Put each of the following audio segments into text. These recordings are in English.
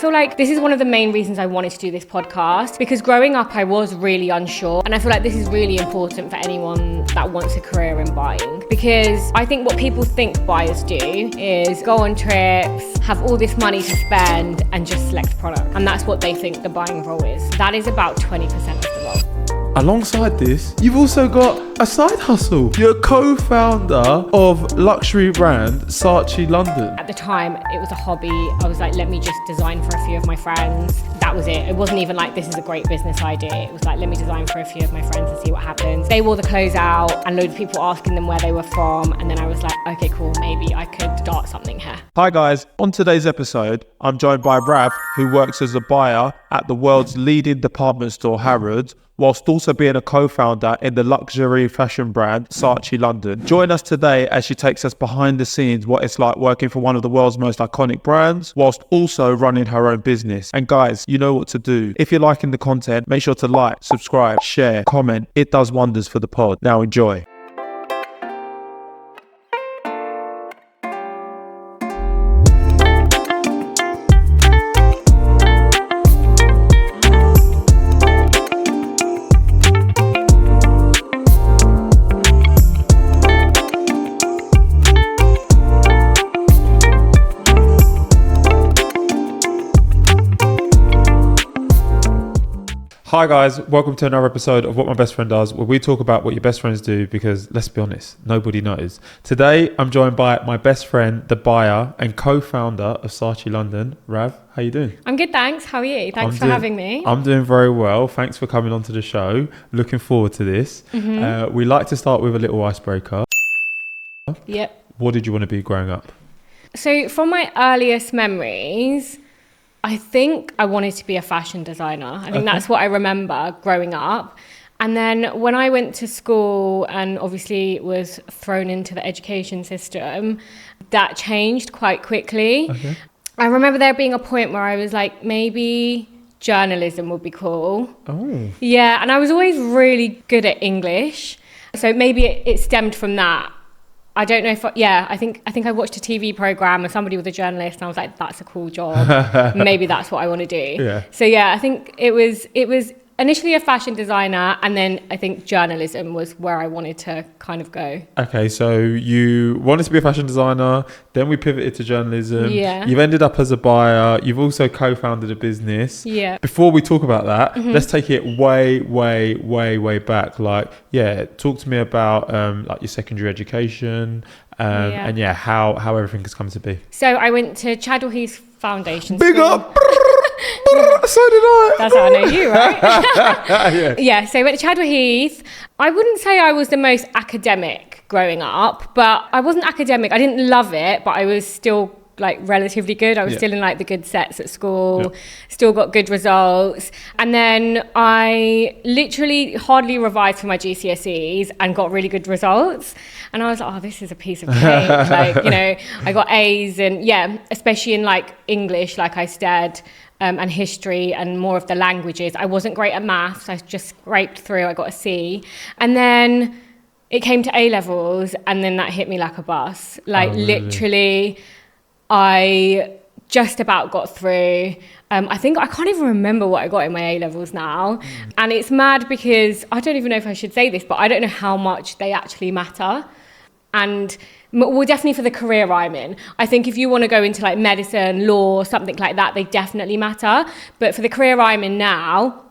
feel like this is one of the main reasons I wanted to do this podcast, because growing up I was really unsure, and I feel like this is really important for anyone that wants a career in buying, because I think what people think buyers do is go on trips, have all this money to spend and just select product, and that's what they think the buying role is. That is about 20% of the role. Alongside this, you've also got a side hustle. You're co-founder of luxury brand Saashi London. At the time, it was a hobby. I was like, let me just design for a few of my friends. That was it. It wasn't even like, this is a great business idea. It was like, let me design for a few of my friends and see what happens. They wore the clothes out and loads of people asking them where they were from. And then I was like, okay, cool, maybe I could start something here. Hi guys, on today's episode, I'm joined by Rav, who works as a buyer at the world's leading department store, Harrods, whilst also being a co-founder in the luxury fashion brand Saashi London. Join us today as she takes us behind the scenes, what it's like working for one of the world's most iconic brands, whilst also running her own business. And guys, you know what to do. If you're liking the content, make sure to like, subscribe, share, comment. It does wonders for the pod. Now enjoy. Hi guys, welcome to another episode of What My Best Friend Does, where we talk about what your best friends do, because let's be honest, nobody knows. Today, I'm joined by my best friend, the buyer and co-founder of Saashi London, Rav. How you doing? I'm good, thanks. How are you? Thanks for having me. I'm doing very well. Thanks for coming onto the show. Looking forward to this. We like to start with a little icebreaker. Yep. What did you want to be growing up? So from my earliest memories, I think I wanted to be a fashion designer. I think that's what I remember growing up. And then when I went to school and obviously was thrown into the education system, that changed quite quickly. Okay. I remember there being a point where I was like, maybe journalism would be cool. Oh. Yeah, and I was always really good at English. So maybe it stemmed from that. I don't know if, I think I watched a TV program and somebody was a journalist and I was like, that's a cool job. Maybe that's what I want to do. Yeah. So yeah, I think it was initially a fashion designer, and then I think journalism was where I wanted to kind of go. Okay, so you wanted to be a fashion designer, then we pivoted to journalism. Yeah. You've ended up as a buyer. You've also co-founded a business. Yeah. Before we talk about that, let's take it way back. Like, talk to me about like your secondary education and how everything has come to be. So I went to Chadwell Heath Foundation Big School. Up! So did I. That's how I know you, right? Yeah, so I went to Chadwell Heath. I wouldn't say I was the most academic growing up, but I wasn't academic. I didn't love it, but I was still like relatively good. I was still in like the good sets at school, still got good results. And then I literally hardly revised for my GCSEs and got really good results. And I was like, oh, this is a piece of cake. Like, you know, I got A's, and especially in like English, like I said, and history and more of the languages. I wasn't great at maths. I just scraped through. I got a C. And then it came to A-levels, and then that hit me like a bus. Like literally, I just about got through. I can't even remember what I got in my A-levels now. And it's mad because I don't even know if I should say this, but I don't know how much they actually matter. And well, definitely for the career I'm in. I think if you want to go into like medicine, law, something like that, they definitely matter. But for the career I'm in now,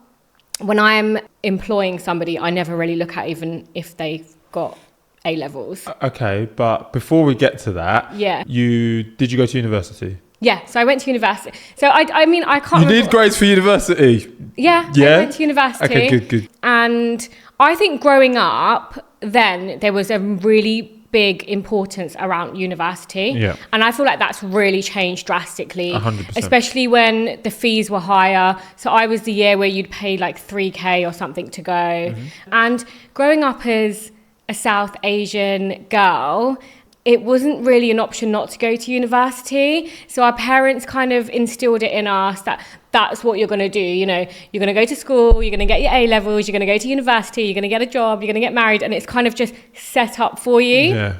when I'm employing somebody, I never really look at even if they've got A-levels. Okay, but before we get to that, did you go to university? Yeah, so I went to university. So I can't. You need grades for university? Yeah, I went to university. Okay, good. And I think growing up, then there was a really big importance around university. Yeah. And I feel like that's really changed drastically. 100%. Especially when the fees were higher. So I was the year where you'd pay like 3K or something to go. And growing up as a South Asian girl, it wasn't really an option not to go to university. So our parents kind of instilled it in us that that's what you're going to do. You know, you're going to go to school, you're going to get your A-levels, you're going to go to university, you're going to get a job, you're going to get married, and it's kind of just set up for you. Yeah.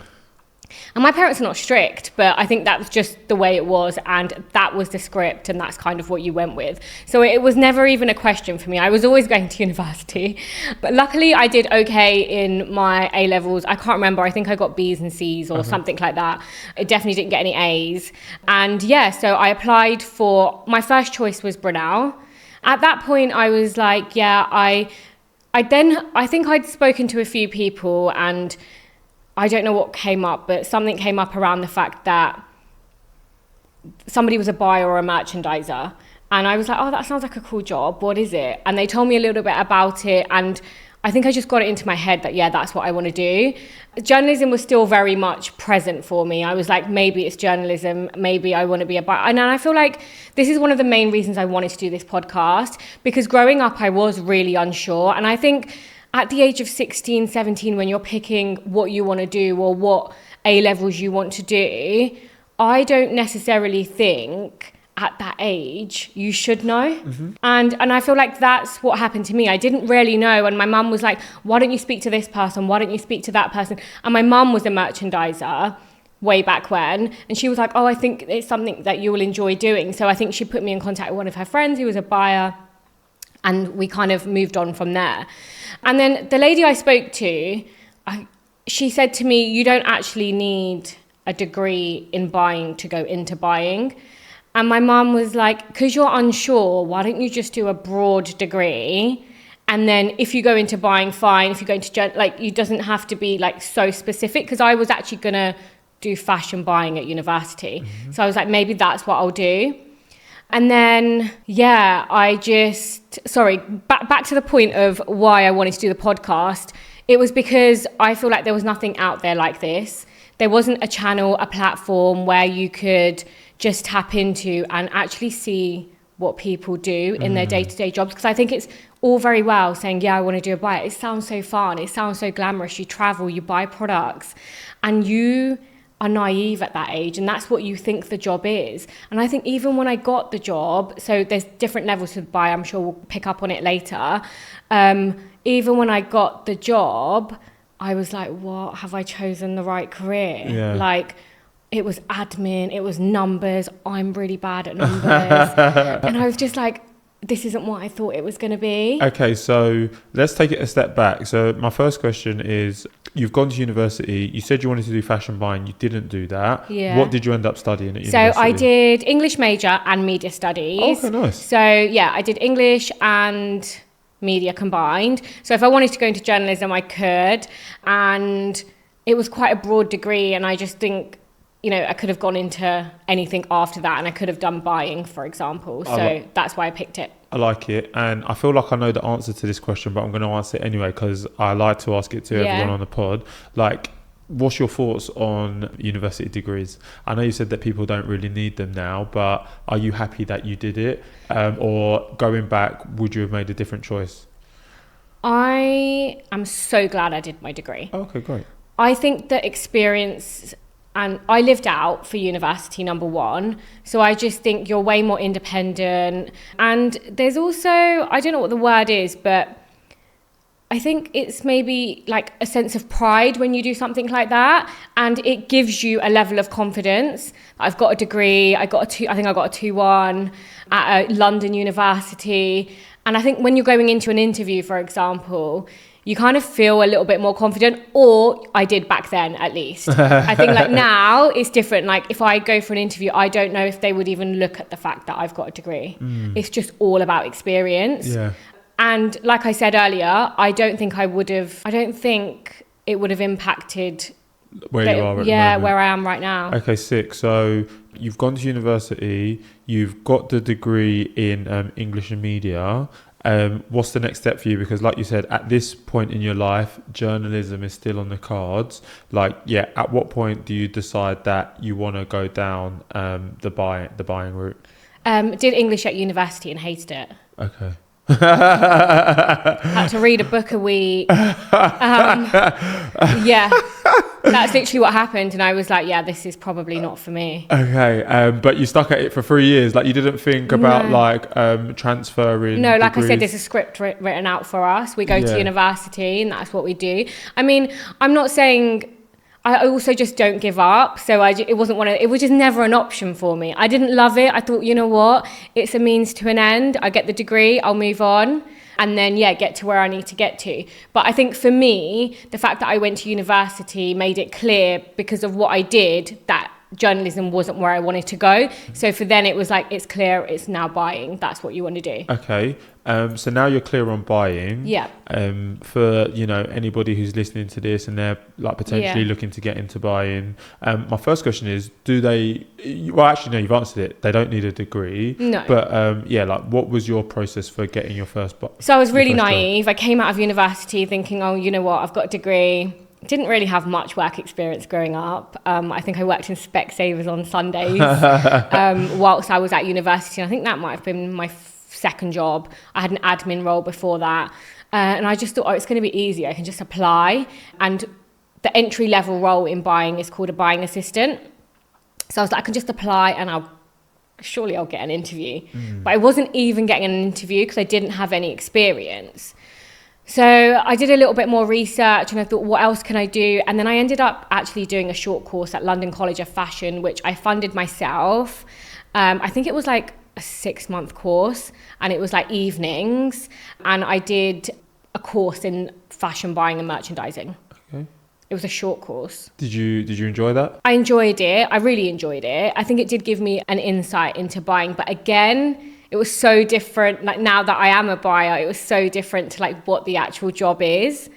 And my parents are not strict, but I think that was just the way it was, and that was the script, and that's kind of what you went with. So it was never even a question for me. I was always going to university. But luckily I did okay in my A-levels. I can't remember. I think I got B's and C's or something like that. I definitely didn't get any A's. And yeah, so I applied for, my first choice was Brunel. At that point I was like, yeah, I think I'd spoken to a few people, and I don't know what came up, but something came up around the fact that somebody was a buyer or a merchandiser. And I was like, oh, that sounds like a cool job. What is it? And they told me a little bit about it. And I think I just got it into my head that, yeah, that's what I want to do. Journalism was still very much present for me. I was like, maybe it's journalism. Maybe I want to be a buyer. And I feel like this is one of the main reasons I wanted to do this podcast, because growing up, I was really unsure. And I think at the age of 16, 17, when you're picking what you want to do or what A-levels you want to do, I don't necessarily think at that age you should know. And I feel like that's what happened to me. I didn't really know, and my mum was like, why don't you speak to this person? Why don't you speak to that person? And my mum was a merchandiser way back when, and she was like, oh, I think it's something that you will enjoy doing. So I think she put me in contact with one of her friends who was a buyer, and we kind of moved on from there. And then the lady I spoke to, she said to me, you don't actually need a degree in buying to go into buying. And my mum was like, because you're unsure, why don't you just do a broad degree? And then if you go into buying, fine. If you go into, like, it doesn't have to be like so specific, because I was actually going to do fashion buying at university. So I was like, maybe that's what I'll do. And then, yeah, back to the point of why I wanted to do the podcast. It was because I feel like there was nothing out there like this. There wasn't a channel, a platform where you could just tap into and actually see what people do in their day-to-day jobs. Because I think it's all very well saying, yeah, I want to do a buy. It sounds so fun. It sounds so glamorous. You travel, you buy products, and you are naive at that age, and that's what you think the job is. And I think even when I got the job, so there's different levels to buy, I'm sure we'll pick up on it later. Even when I got the job, I was like, what, have I chosen the right career? Yeah. Like, it was admin, it was numbers, I'm really bad at numbers. And I was just like, this isn't what I thought it was going to be. Okay, so let's take it a step back. So my first question is, you've gone to university, you said you wanted to do fashion buying, you didn't do that. Yeah. What did you end up studying at So university? I did English major and media studies. Okay, nice. So yeah, I did English and media combined. So if I wanted to go into journalism, I could. And it was quite a broad degree, and I just think, I could have gone into anything after that, and I could have done buying, for example. So that's why I picked it. I like it, and I feel like I know the answer to this question, but I'm going to answer it anyway because I like to ask it to everyone on the pod. Like, what's your thoughts on university degrees? I know you said that people don't really need them now, but are you happy that you did it? Or going back, would you have made a different choice? I am so glad I did my degree. Okay, great. I think the experience, and I lived out for university, number one. So I just think you're way more independent. And there's also, I don't know what the word is, but I think it's maybe like a sense of pride when you do something like that. And it gives you a level of confidence. I've got a degree. I think I got a 2-1 at a London university. And I think when you're going into an interview, for example, you kind of feel a little bit more confident, or I did back then at least. I think like now it's different. Like if I go for an interview, I don't know if they would even look at the fact that I've got a degree. It's just all about experience. Yeah. And like I said earlier, I don't think it would have impacted where you are at the moment. Where I am right now. Okay, sick. So you've gone to university, you've got the degree in English and media. What's the next step for you? Because like you said, at this point in your life, journalism is still on the cards. Like, yeah, at what point do you decide that you want to go down the buying route? Did English at university and hated it. Okay. Had to read a book a week. Yeah, that's literally what happened. And I was like, yeah, this is probably not for me. Okay, but you stuck at it for 3 years. Like, you didn't think about transferring No, like degrees? I said, there's a script written out for us. We go to university and that's what we do. I mean, I'm not saying... I also just don't give up. So it wasn't it was just never an option for me. I didn't love it. I thought, you know what? It's a means to an end. I get the degree, I'll move on. And then, get to where I need to get to. But I think for me, the fact that I went to university made it clear because of what I did that journalism wasn't where I wanted to go. So for then it was like, it's clear, it's now buying. That's what you want to do. Okay. So now you're clear on buying. Yeah. For, anybody who's listening to this and they're like potentially looking to get into buying. My first question is, well, actually, no, you've answered it. They don't need a degree. No. But what was your process for getting your first So I was really naive. I came out of university thinking, oh, you know what? I've got a degree. Didn't really have much work experience growing up. I think I worked in Specsavers on Sundays whilst I was at university. And I think that might have been my second job. I had an admin role before that. And I just thought, it's going to be easy. I can just apply. And the entry level role in buying is called a buying assistant. So I was like, I can just apply and surely I'll get an interview. But I wasn't even getting an interview because I didn't have any experience. So I did a little bit more research and I thought, what else can I do? And then I ended up actually doing a short course at London College of Fashion, which I funded myself. I think it was like a 6-month course and it was like evenings. And I did a course in fashion buying and merchandising. Okay. It was a short course. Did you enjoy that? I enjoyed it. I really enjoyed it. I think it did give me an insight into buying. But again, it was so different. Like now that I am a buyer, it was so different to like what the actual job is.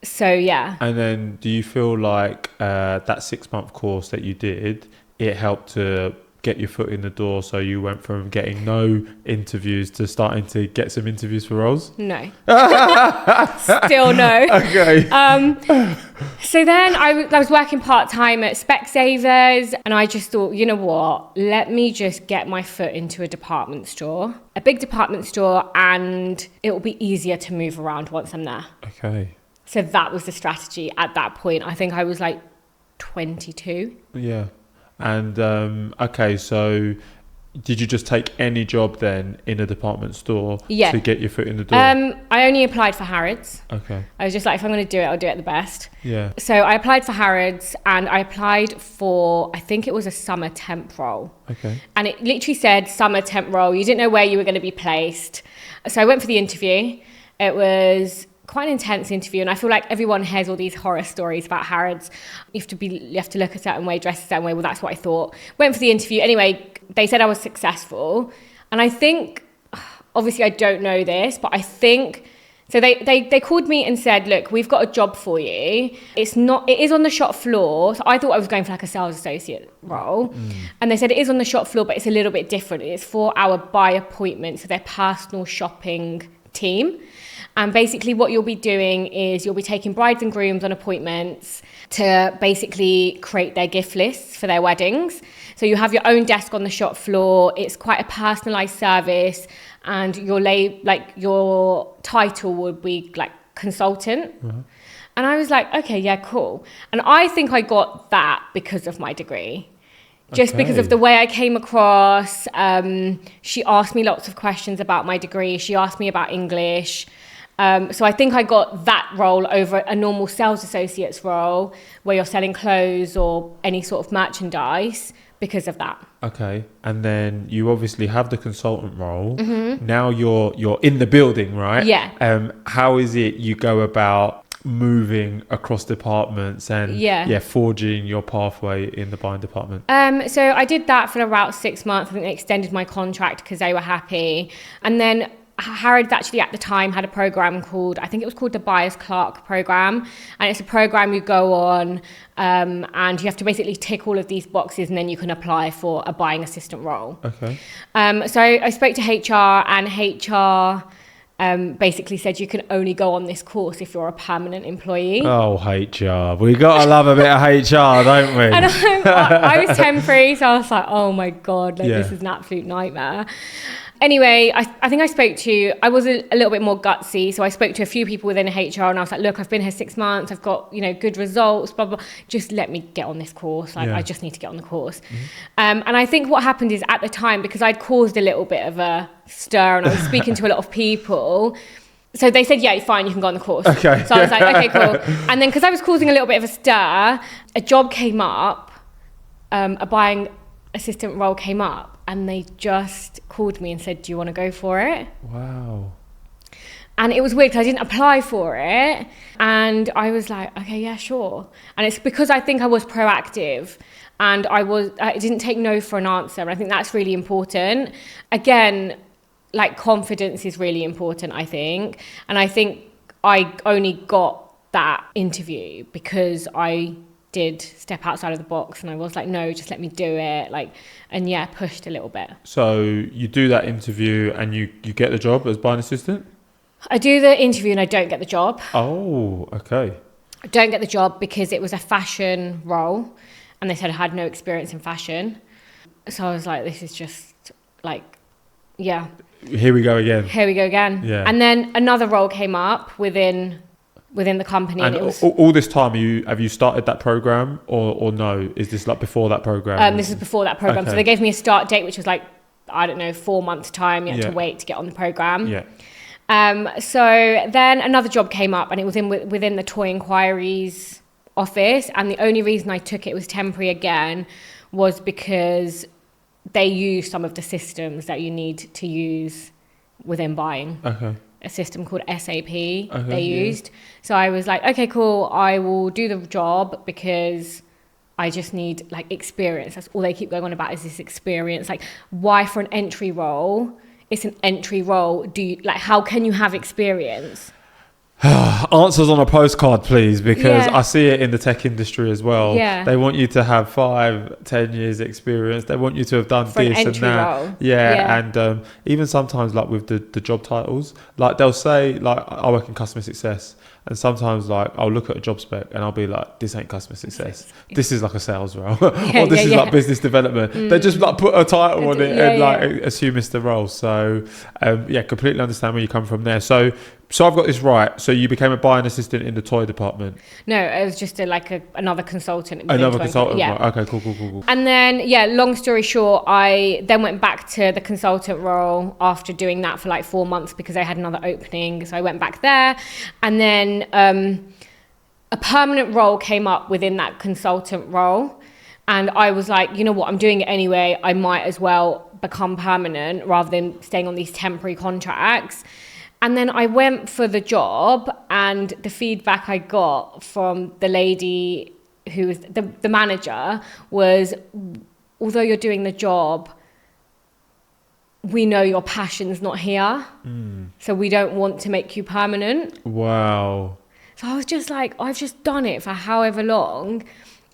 So yeah. And then do you feel like that 6-month course that you did, it helped to get your foot in the door, so you went from getting no interviews to starting to get some interviews for roles? No. Still no. Okay. So then I was working part-time at Specsavers and I just thought, you know what, let me just get my foot into a department store, a big department store, and it will be easier to move around once I'm there. Okay. So that was the strategy at that point. I think I was like 22. Yeah. And okay, so did you just take any job then in a department store to get your foot in the door? I only applied for Harrods. Okay. I was just like, if I'm going to do it, I'll do it the best. Yeah. So I applied for Harrods and I applied for, I think it was a summer temp role. Okay. And it literally said summer temp role. You didn't know where you were going to be placed. So I went for the interview. It was quite an intense interview, and I feel like everyone hears all these horror stories about Harrods. You have to look a certain way, dress a certain way. Well, that's what I thought. Went for the interview. Anyway, they said I was successful, and I think, obviously I don't know this, but I think so. They called me and said, "Look, we've got a job for you. It is on the shop floor." So I thought I was going for like a sales associate role, and they said it is on the shop floor, but it's a little bit different. It's for our buy appointment, so their personal shopping team. And basically what you'll be doing is you'll be taking brides and grooms on appointments to basically create their gift lists for their weddings. So you have your own desk on the shop floor. It's quite a personalized service, and your title would be like consultant. Mm-hmm. And I was like, okay, yeah, cool. And I think I got that because of my degree. Just because of the way I came across. She asked me lots of questions about my degree. She asked me about English. So I think I got that role over a normal sales associate's role where you're selling clothes or any sort of merchandise because of that. Okay. And then you obviously have the consultant role. Mm-hmm. Now you're in the building, right? Yeah. How is it you go about moving across departments and forging your pathway in the buying department? So I did that for about 6 months. I think they extended my contract because they were happy. And then Harrods actually at the time had a program called, I think it was called the Buyers Clerk program. And it's a program you go on and you have to basically tick all of these boxes and then you can apply for a buying assistant role. Okay. So I spoke to HR, and HR basically said you can only go on this course if you're a permanent employee. Oh, HR. We got to love a bit of HR, don't we? And I was temporary, so I was like, oh my God, this is an absolute nightmare. Anyway, I think I was a little bit more gutsy. So I spoke to a few people within HR and I was like, look, I've been here 6 months. I've got, good results, blah, blah. Just let me get on this course. I just need to get on the course. Mm-hmm. And I think what happened is at the time, because I'd caused a little bit of a stir and I was speaking to a lot of people, So they said, yeah, fine, you can go on the course. Okay. So I was like, okay, cool. And then because I was causing a little bit of a stir, a job came up, a buying assistant role came up, and they just called me and said, do you want to go for it? Wow. And it was weird because I didn't apply for it. And I was like, okay, yeah, sure. And it's because I think I was proactive and I didn't take no for an answer. And I think that's really important. Again, like confidence is really important, I think. And I think I only got that interview because I did step outside of the box and I was like, no, just let me do it. And yeah, pushed a little bit. So you do that interview and you get the job as buying assistant? I do the interview and I don't get the job. Oh, okay. I don't get the job because it was a fashion role and they said I had no experience in fashion. So I was like, this is just yeah. Here we go again. Yeah. And then another role came up within the company. And it was, all this time, have you started that program or no? Is this like before that program? this is before that program. Okay. So they gave me a start date, which was 4 months time. You had Yeah. to wait to get on the program. Yeah. So then another job came up and it was within the toy inquiries office. And the only reason I took it was temporary again was because they use some of the systems that you need to use within buying. Okay. A system called SAP they used. So I was like, okay, cool. I will do the job because I just need experience. That's all they keep going on about is this experience. Why for an entry role? It's an entry role. How can you have experience? Answers on a postcard, please, because Yeah. I see it in the tech industry as well. Yeah. They want you to have 5-10 years experience. They want you to have done For an this and entry that. role. Yeah. Yeah. And even sometimes with the job titles, they'll say I work in customer success, and sometimes I'll look at a job spec and I'll be like, this ain't customer success. This is a sales role, or this is business development. They just put a title on it and assume it's the role. So completely understand where you come from there. So I've got this right. So you became a buying assistant in the toy department. No, it was just another consultant. Another consultant. Yeah. Right. Okay. Cool. And then, long story short, I then went back to the consultant role after doing that for 4 months because I had another opening. So I went back there. And then a permanent role came up within that consultant role. And I was like, you know what, I'm doing it anyway. I might as well become permanent rather than staying on these temporary contracts. And then I went for the job, and the feedback I got from the lady who was the manager was, although you're doing the job, we know your passion's not here. So we don't want to make you permanent. Wow. So I was just like, I've just done it for however long.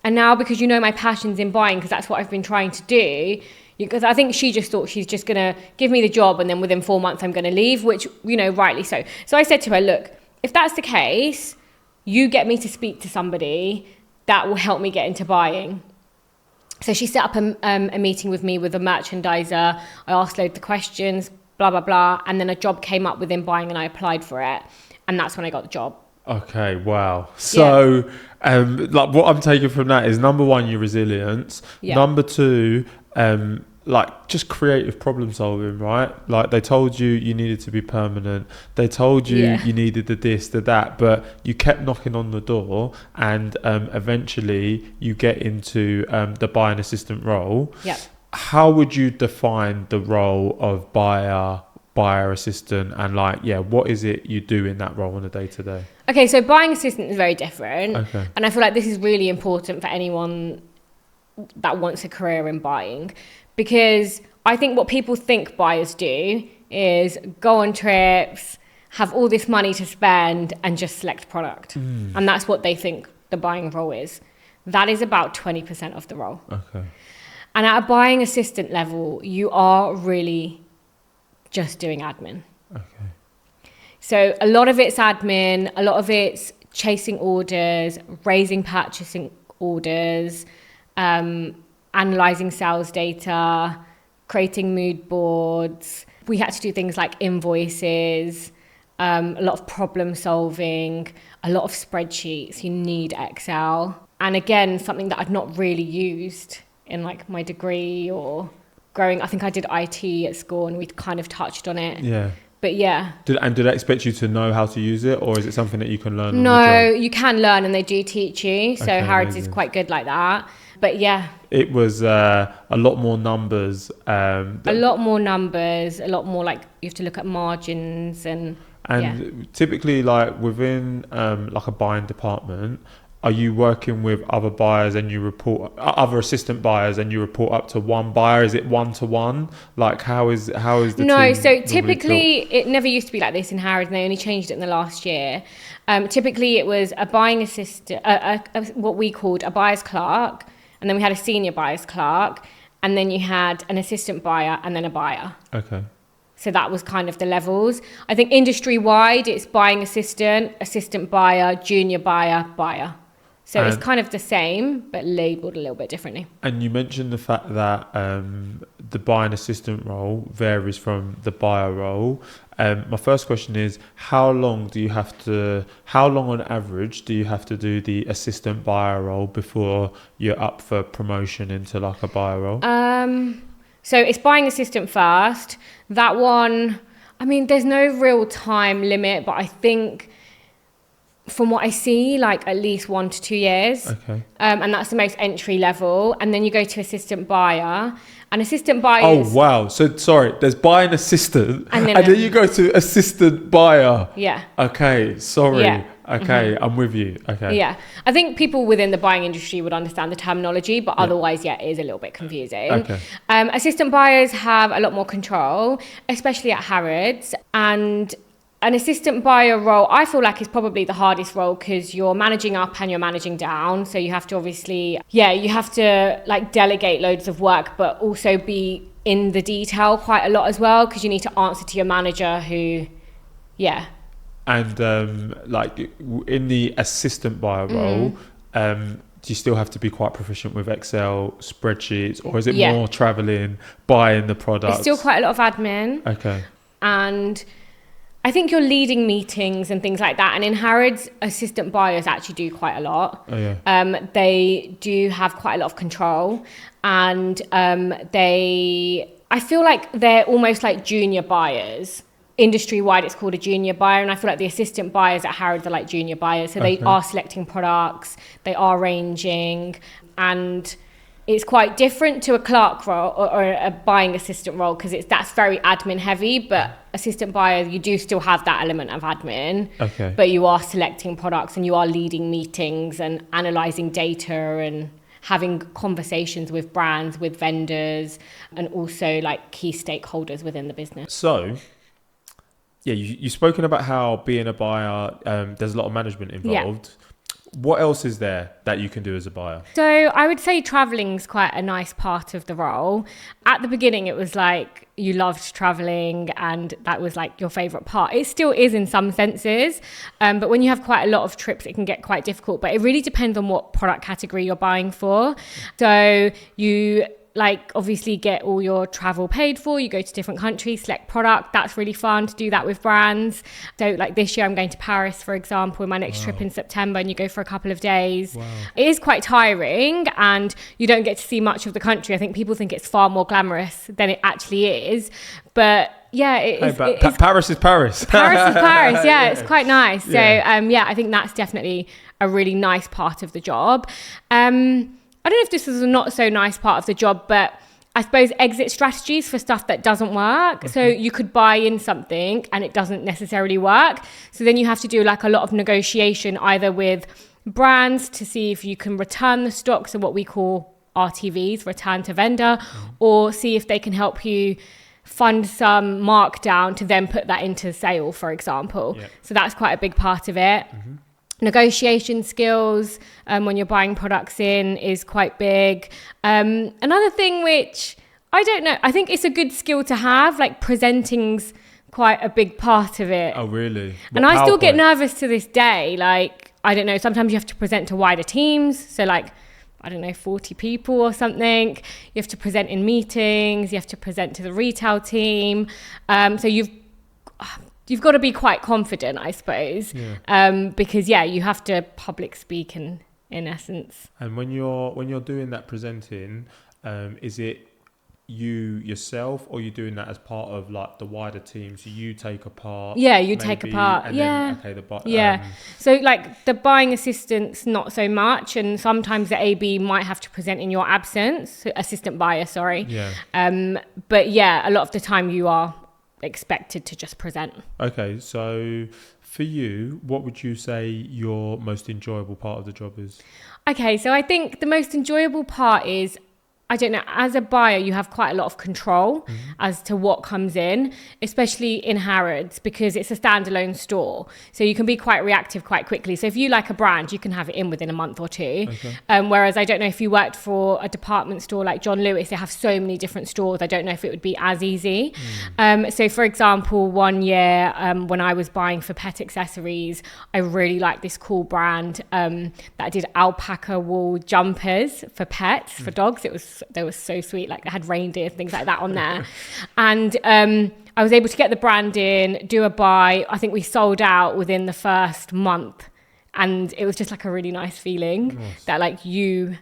And now because my passion's in buying, because that's what I've been trying to do, because I think she just thought she's just going to give me the job and then within 4 months I'm going to leave, which, rightly so. So I said to her, look, if that's the case, you get me to speak to somebody that will help me get into buying. So she set up a meeting with me with a merchandiser. I asked loads of questions, blah, blah, blah. And then a job came up within buying and I applied for it. And that's when I got the job. Okay, wow. So, what I'm taking from that is, number one, your resilience. Yeah. Number two, just creative problem solving, right? They told you needed to be permanent. They told you you needed the this, the that, but you kept knocking on the door, and eventually you get into the buying assistant role. Yeah. How would you define the role of buyer assistant, and what is it you do in that role on a day-to-day? Okay, so buying assistant is very different. Okay. And I feel like this is really important for anyone that wants a career in buying, because I think what people think buyers do is go on trips, have all this money to spend and just select product. And that's what they think the buying role is. That is about 20% of the role. Okay. And at a buying assistant level, you are really just doing admin. Okay. So a lot of it's admin, a lot of it's chasing orders, raising purchasing orders, analysing sales data, creating mood boards. We had to do things like invoices, a lot of problem solving, a lot of spreadsheets. You need Excel. And again, something that I've not really used in my degree or growing. I think I did IT at school and we kind of touched on it. Yeah. But yeah. Do they expect you to know how to use it, or is it something that you can learn on No, the job? you can learn and they do teach you. So Okay, Harrods is amazing. quite good like that. But yeah, It was a lot more numbers. a lot more numbers, a lot more like you have to look at margins and typically, like within like a buying department, are you working with other buyers and you report other assistant buyers and you report up to one buyer? Is it 1-to-1? Like how is the No, team so normally typically built? it never used to be like this in Harrods, and they only changed it in the last year. Typically it was a buying assistant, what we called a buyer's clerk, and then we had a senior buyer's clerk, and then you had an assistant buyer and then a buyer. Okay. So that was kind of the levels. I think industry-wide it's buying assistant, assistant buyer, junior buyer, buyer. So it's kind of the same, but labelled a little bit differently. And you mentioned the fact that the buying assistant role varies from the buyer role. My first question is, how long on average do you have to do the assistant buyer role before you're up for promotion into like a buyer role? So it's buying assistant first. That one, I mean, there's no real time limit, but I think from what I see, like at least 1 to 2 years. Okay. And that's the most entry level. And then you go to assistant buyer. And assistant buyer. Oh, wow. So, sorry, there's buying assistant. And then you go to assistant buyer. Yeah. Okay, sorry. Yeah. Okay, I'm with you. Okay. Yeah. I think people within the buying industry would understand the terminology, but otherwise, it is a little bit confusing. Okay. Assistant buyers have a lot more control, especially at Harrods. And an assistant buyer role, I feel like, is probably the hardest role because you're managing up and you're managing down. So you have to obviously, you have to like delegate loads of work, but also be in the detail quite a lot as well because you need to answer to your manager who, And like in the assistant buyer role, do you still have to be quite proficient with Excel spreadsheets, or is it more traveling, buying the products? It's still quite a lot of admin. Okay. And I think you're leading meetings and things like that. And in Harrods, assistant buyers actually do quite a lot. Oh, yeah. They do have quite a lot of control. And I feel like they're almost like junior buyers. Industry-wide, it's called a junior buyer. And I feel like the assistant buyers at Harrods are like junior buyers. So they are selecting products, they are ranging, and it's quite different to a clerk role or a buying assistant role because that's very admin heavy, but assistant buyer, you do still have that element of admin, but you are selecting products and you are leading meetings and analysing data and having conversations with brands, with vendors, and also like key stakeholders within the business. So, yeah, you've spoken about how being a buyer, there's a lot of management involved. Yeah. What else is there that you can do as a buyer? So I would say traveling's quite a nice part of the role. At the beginning, it was like you loved travelling and that was like your favourite part. It still is in some senses, but when you have quite a lot of trips, it can get quite difficult. But it really depends on what product category you're buying for. So you like obviously get all your travel paid for, you go to different countries, select product. That's really fun to do that with brands. So like this year I'm going to Paris, for example, in my next trip in September, and you go for a couple of days. It is quite tiring and you don't get to see much of the country. I think people think it's far more glamorous than it actually is, but Paris is Paris. Paris is Paris. Yeah, it's quite nice. So I think that's definitely a really nice part of the job. I don't know if this is a not so nice part of the job, but I suppose exit strategies for stuff that doesn't work. So you could buy in something and it doesn't necessarily work. So then you have to do like a lot of negotiation either with brands to see if you can return the stock, so what we call RTVs, return to vendor, or see if they can help you fund some markdown to then put that into sale, for example. So that's quite a big part of it. Negotiation skills when you're buying products in is quite big. Another thing which I don't know, I think it's a good skill to have, like presenting's quite a big part of it. Oh, really? And I still get nervous to this day. Like, I don't know, sometimes you have to present to wider teams. So like, I don't know, 40 people or something. You have to present in meetings. You have to present to the retail team. So you've got to be quite confident, I suppose, because you have to public speak in essence. And when you're doing that presenting, is it you yourself, or you're doing that as part of like the wider team? So you take a part. Yeah, you take a part. And yeah. Then, okay, yeah. So like the buying assistants, not so much. And sometimes the AB might have to present in your absence. Assistant buyer, sorry. Yeah. But yeah, a lot of the time you are expected to just present. Okay, so for you, what would you say your most enjoyable part of the job is? Okay, so I think the most enjoyable part is, I don't know, as a buyer, you have quite a lot of control as to what comes in, especially in Harrods, because it's a standalone store. So you can be quite reactive quite quickly. So if you like a brand, you can have it in within a month or two. Okay. Whereas I don't know if you worked for a department store like John Lewis, they have so many different stores. I don't know if it would be as easy. So for example, one year when I was buying for pet accessories, I really liked this cool brand that did alpaca wool jumpers for pets, for dogs. They were so sweet, like they had reindeers, things like that on there. And I was able to get the brand in, do a buy. I think we sold out within the first month, and it was just like a really nice feeling. Nice. That like you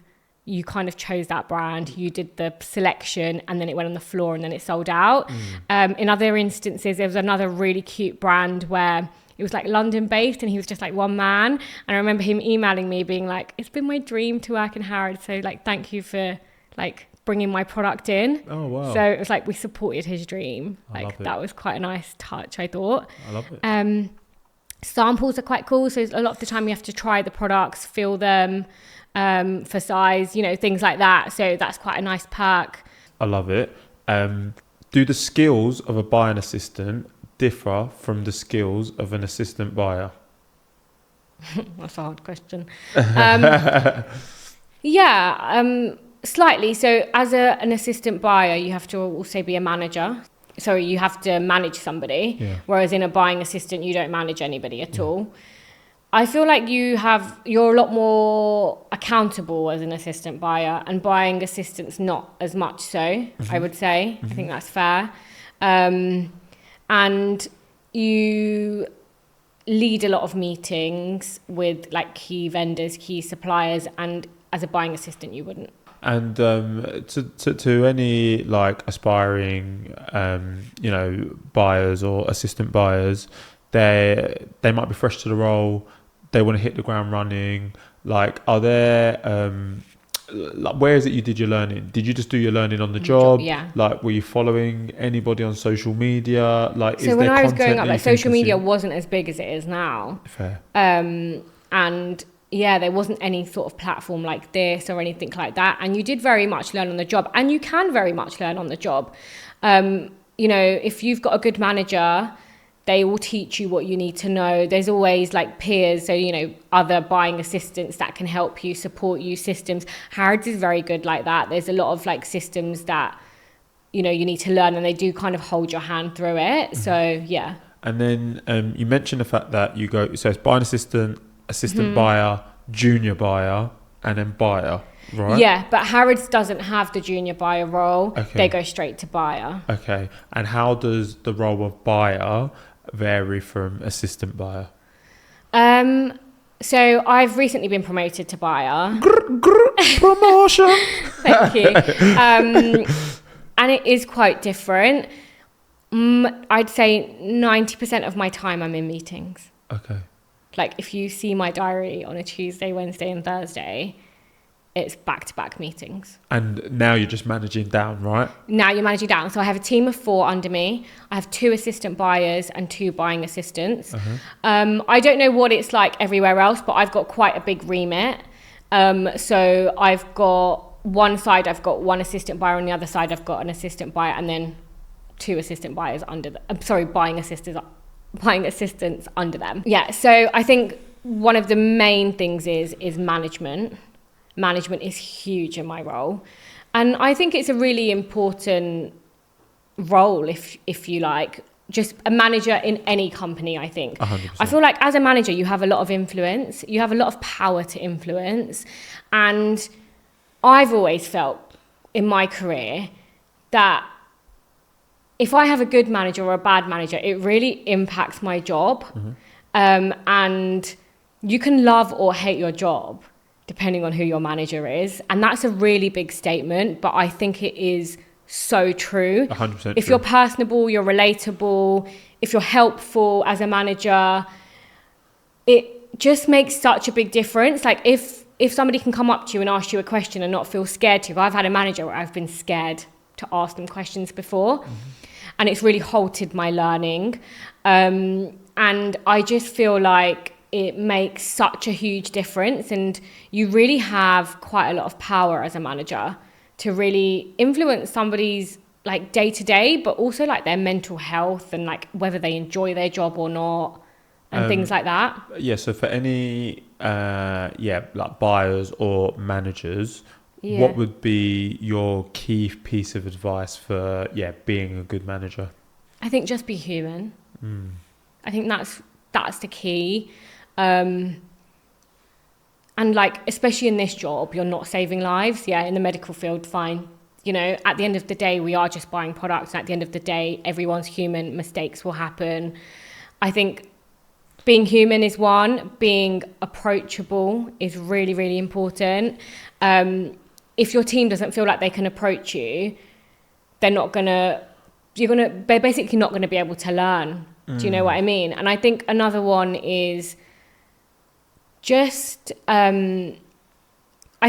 kind of chose that brand, you did the selection, and then it went on the floor and then it sold out. In other instances, there was another really cute brand where it was like London based and he was just like one man. And I remember him emailing me being like, it's been my dream to work in Harrods. So like, thank you for like bringing my product in. Oh, wow. So it was like we supported his dream. Like that was quite a nice touch, I thought. I love it. Samples are quite cool. So a lot of the time you have to try the products, feel them for size, you know, things like that. So that's quite a nice perk. I love it. Do the skills of a buying assistant differ from the skills of an assistant buyer? That's a hard question. Slightly. So as an assistant buyer, you have to also be a manager. So you have to manage somebody. Yeah. Whereas in a buying assistant, you don't manage anybody at all. I feel like you're a lot more accountable as an assistant buyer, and buying assistants not as much so, I would say. I think that's fair. And you lead a lot of meetings with like key vendors, key suppliers, and as a buying assistant, you wouldn't. And to any like aspiring, buyers or assistant buyers, they might be fresh to the role. They want to hit the ground running. Like, are there like, where is it you did your learning? Did you just do your learning on the job? Yeah. Like, were you following anybody on social media? Like, so when I was growing up, like social media wasn't as big as it is now. Fair. And yeah, there wasn't any sort of platform like this or anything like that. And you did very much learn on the job, and you can very much learn on the job. If you've got a good manager, they will teach you what you need to know. There's always like peers, so, other buying assistants that can help you, support you, systems. Harrods is very good like that. There's a lot of like systems that, you need to learn, and they do kind of hold your hand through it. So, yeah. And then you mentioned the fact that you go, so it's buying assistant buyer, junior buyer, and then buyer, right? Yeah, but Harrods doesn't have the junior buyer role. Okay. They go straight to buyer. Okay. And how does the role of buyer vary from assistant buyer? So I've recently been promoted to buyer. Promotion. Thank you. And it is quite different. I'd say 90% of my time I'm in meetings. Okay. Like if you see my diary on a Tuesday, Wednesday and Thursday, it's back-to-back meetings. And now you're just managing down, right? Now you're managing down. So I have a team of 4 under me. I have 2 assistant buyers and 2 buying assistants. I don't know what it's like everywhere else, but I've got quite a big remit. So I've got one side, I've got 1 assistant buyer, on the other side I've got an assistant buyer, and then 2 assistant buyers buying assistants under them. Yeah, so I think one of the main things is management. Management is huge in my role. And I think it's a really important role, if you like, just a manager in any company, I think. 100%. I feel like as a manager, you have a lot of influence. You have a lot of power to influence. And I've always felt in my career that if I have a good manager or a bad manager, it really impacts my job. And you can love or hate your job depending on who your manager is. And that's a really big statement, but I think it is so true. 100% If true. you're personable, you're relatable, if you're helpful as a manager, it just makes such a big difference. Like if somebody can come up to you and ask you a question and not feel scared to, I've had a manager where I've been scared to ask them questions before, and it's really halted my learning. And I just feel like it makes such a huge difference, and you really have quite a lot of power as a manager to really influence somebody's like day to day, but also like their mental health and like whether they enjoy their job or not, and things like that. Yeah, so for any like buyers or managers, what would be your key piece of advice for being a good manager? I think just be human. I think that's the key. And like, especially in this job, you're not saving lives. In the medical field, fine. You know, at the end of the day, we are just buying products. And at the end of the day, everyone's human. Mistakes will happen. I think being human is one. Being approachable is really, really important. If your team doesn't feel like they can approach you, they're basically not going to be able to learn. Do you know what I mean? And I think another one is just, I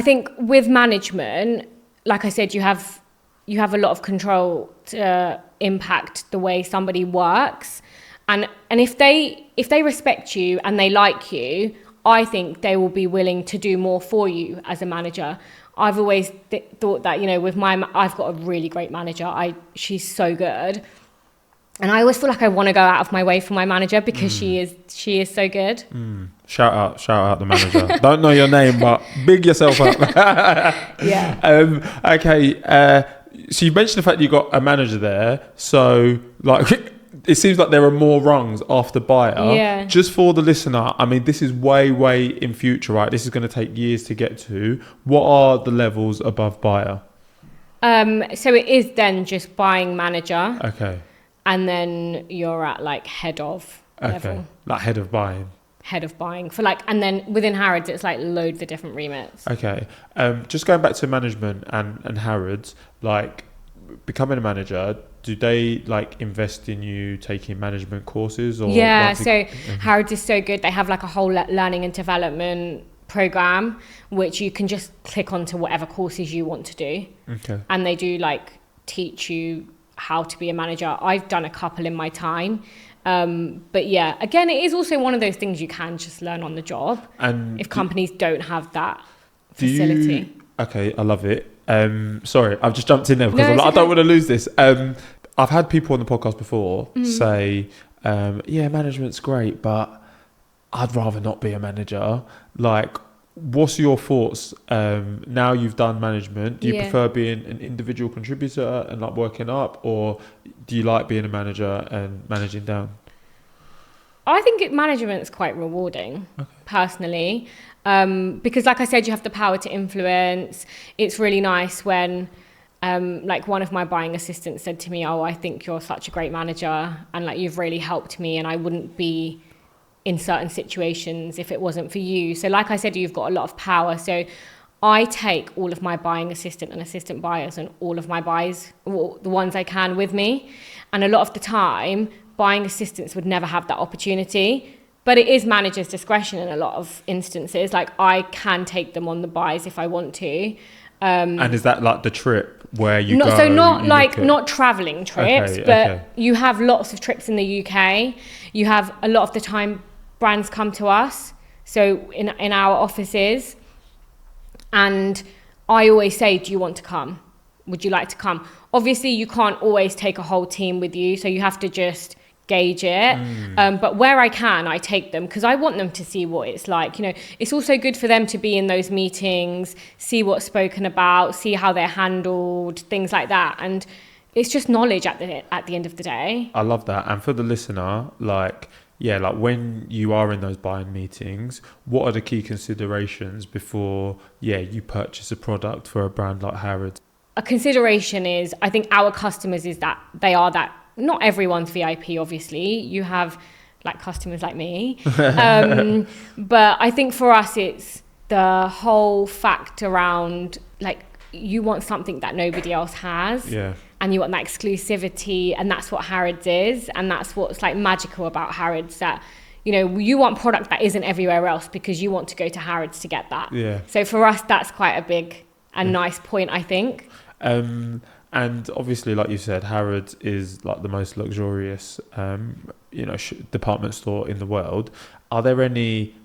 think with management, like I said, you have a lot of control to impact the way somebody works. And if they respect you and they like you, I think they will be willing to do more for you as a manager. I've always thought that, you know, I've got a really great manager. She's so good. And I always feel like I want to go out of my way for my manager because she is so good. Shout out the manager. Don't know your name, but big yourself up. Okay. So you mentioned the fact you got a manager there. So like, it seems like there are more rungs after buyer. Yeah. Just for the listener, I mean, this is way in future, right? This is going to take years to get to. What are the levels above buyer? So it is then just buying manager. Okay. And then you're at like head of level. Like head of buying. Head of buying for like, and then within Harrods, it's like loads of different remits. Okay. Just going back to management and Harrods, like becoming a manager, do they like invest in you taking management courses or? Harrods is so good. They have like a whole learning and development program, which you can just click onto whatever courses you want to do. Okay. And they do like teach you how to be a manager. I've done a couple in my time. But yeah, again, it is also one of those things you can just learn on the job. And if companies don't have that facility. Okay, I love it. Sorry, I've just jumped in there because I don't want to lose this. I've had people on the podcast before say, management's great, but I'd rather not be a manager. Like, what's your thoughts now you've done management? Do you prefer being an individual contributor and like working up, or do you like being a manager and managing down? I think management's quite rewarding, personally, because like I said, you have the power to influence. It's really nice when like one of my buying assistants said to me, "Oh, I think you're such a great manager and like you've really helped me, and I wouldn't be in certain situations if it wasn't for you." So like I said, you've got a lot of power. So I take all of my buying assistant and assistant buyers and all of my buys, the ones I can, with me. And a lot of the time, buying assistants would never have that opportunity. But it is manager's discretion in a lot of instances. Like I can take them on the buys if I want to. And is that like the trip where you go? So not traveling trips, but you have lots of trips in the UK. You have a lot of the time brands come to us, so in our offices, and I always say, do you want to come? Would you like to come? Obviously, you can't always take a whole team with you, so you have to just gauge it. But where I can, I take them because I want them to see what it's like. You know, it's also good for them to be in those meetings, see what's spoken about, see how they're handled, things like that. And it's just knowledge at the end of the day. I love that. And for the listener, like when you are in those buying meetings, what are the key considerations before you purchase a product for a brand like Harrods? A consideration is, I think our customers is that they are that, not everyone's VIP, obviously. You have like customers like me. But I think for us, it's the whole fact around like, you want something that nobody else has. Yeah. and you want that exclusivity, and that's what Harrods is, and that's what's like magical about Harrods, that you know, you want product that isn't everywhere else because you want to go to Harrods to get that. Yeah. So for us, that's quite a big and nice point, I think. And obviously, like you said, Harrods is like the most luxurious, department store in the world. Are there any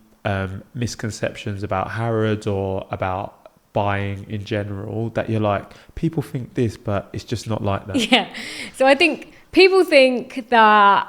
misconceptions about Harrods or about buying in general that you're like, people think this, but it's just not like that? Yeah. So I think people think that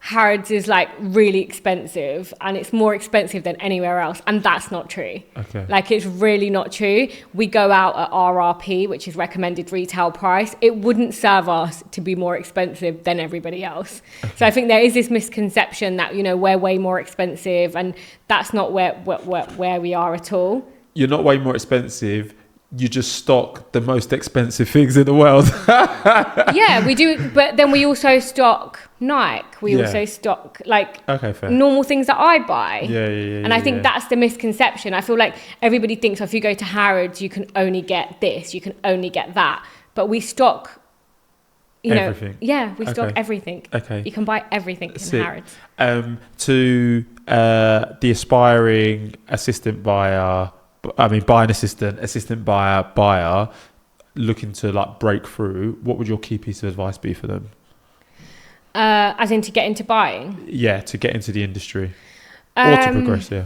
Harrods is like really expensive and it's more expensive than anywhere else, and that's not true. Okay. Like, it's really not true. We go out at RRP, which is recommended retail price. It wouldn't serve us to be more expensive than everybody else. Okay. So I think there is this misconception that, you know, we're way more expensive, and that's not where we are at all. You're not way more expensive. You just stock the most expensive things in the world. Yeah, we do. But then we also stock Nike. We also stock like normal things that I buy. Yeah. And I think that's the misconception. I feel like everybody thinks, if you go to Harrods, you can only get this, you can only get that. But we stock, everything. We stock everything. Okay. You can buy everything in Harrods. To the aspiring assistant buyer, buying assistant buyer looking to like break through, what would your key piece of advice be for them? As in to get into buying? Yeah, to get into the industry or to progress, yeah.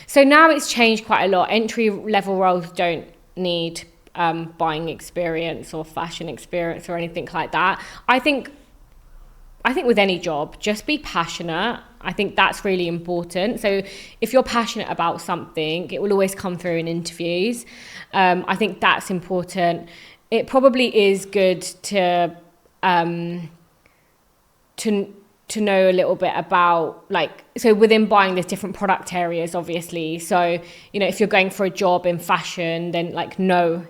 So now it's changed quite a lot. Entry level roles don't need buying experience or fashion experience or anything like that. I think with any job, just be passionate. I think that's really important. So if you're passionate about something, it will always come through in interviews. I think that's important. It probably is good to know a little bit about, like, so within buying there's different product areas, obviously. So, you know, if you're going for a job in fashion, then like know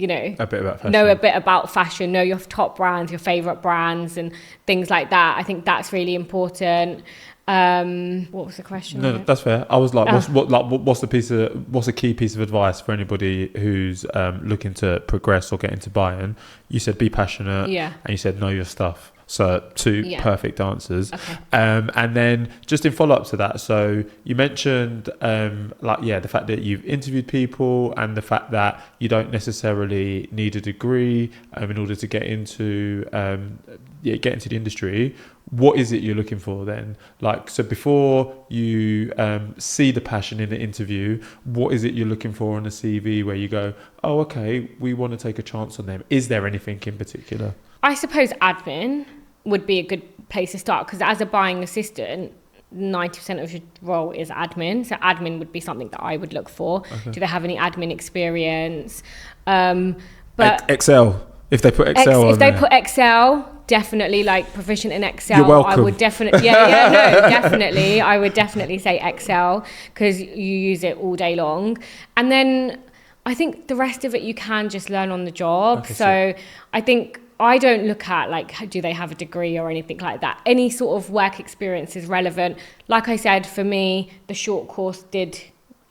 a bit about fashion, know your top brands, your favorite brands and things like that. I think that's really important. What was the question? No, that's fair. I was like, what's the key piece of advice for anybody who's looking to progress or get into buying? You said be passionate, and you said know your stuff. So two perfect answers. Okay. And then just in follow up to that, so you mentioned the fact that you've interviewed people and the fact that you don't necessarily need a degree in order to get into the industry. What is it you're looking for then? Like, so before you see the passion in the interview, what is it you're looking for on a CV where you go, oh, okay, we want to take a chance on them? Is there anything in particular? I suppose admin would be a good place to start, because as a buying assistant, 90% of your role is admin. So admin would be something that I would look for. Okay. Do they have any admin experience? But Excel. If they put Excel put Excel, definitely, like proficient in Excel. You're welcome. I would definitely, definitely. I would definitely say Excel, because you use it all day long. And then I think the rest of it you can just learn on the job. Okay, so I think I don't look at like, do they have a degree or anything like that. Any sort of work experience is relevant. Like I said, for me, the short course did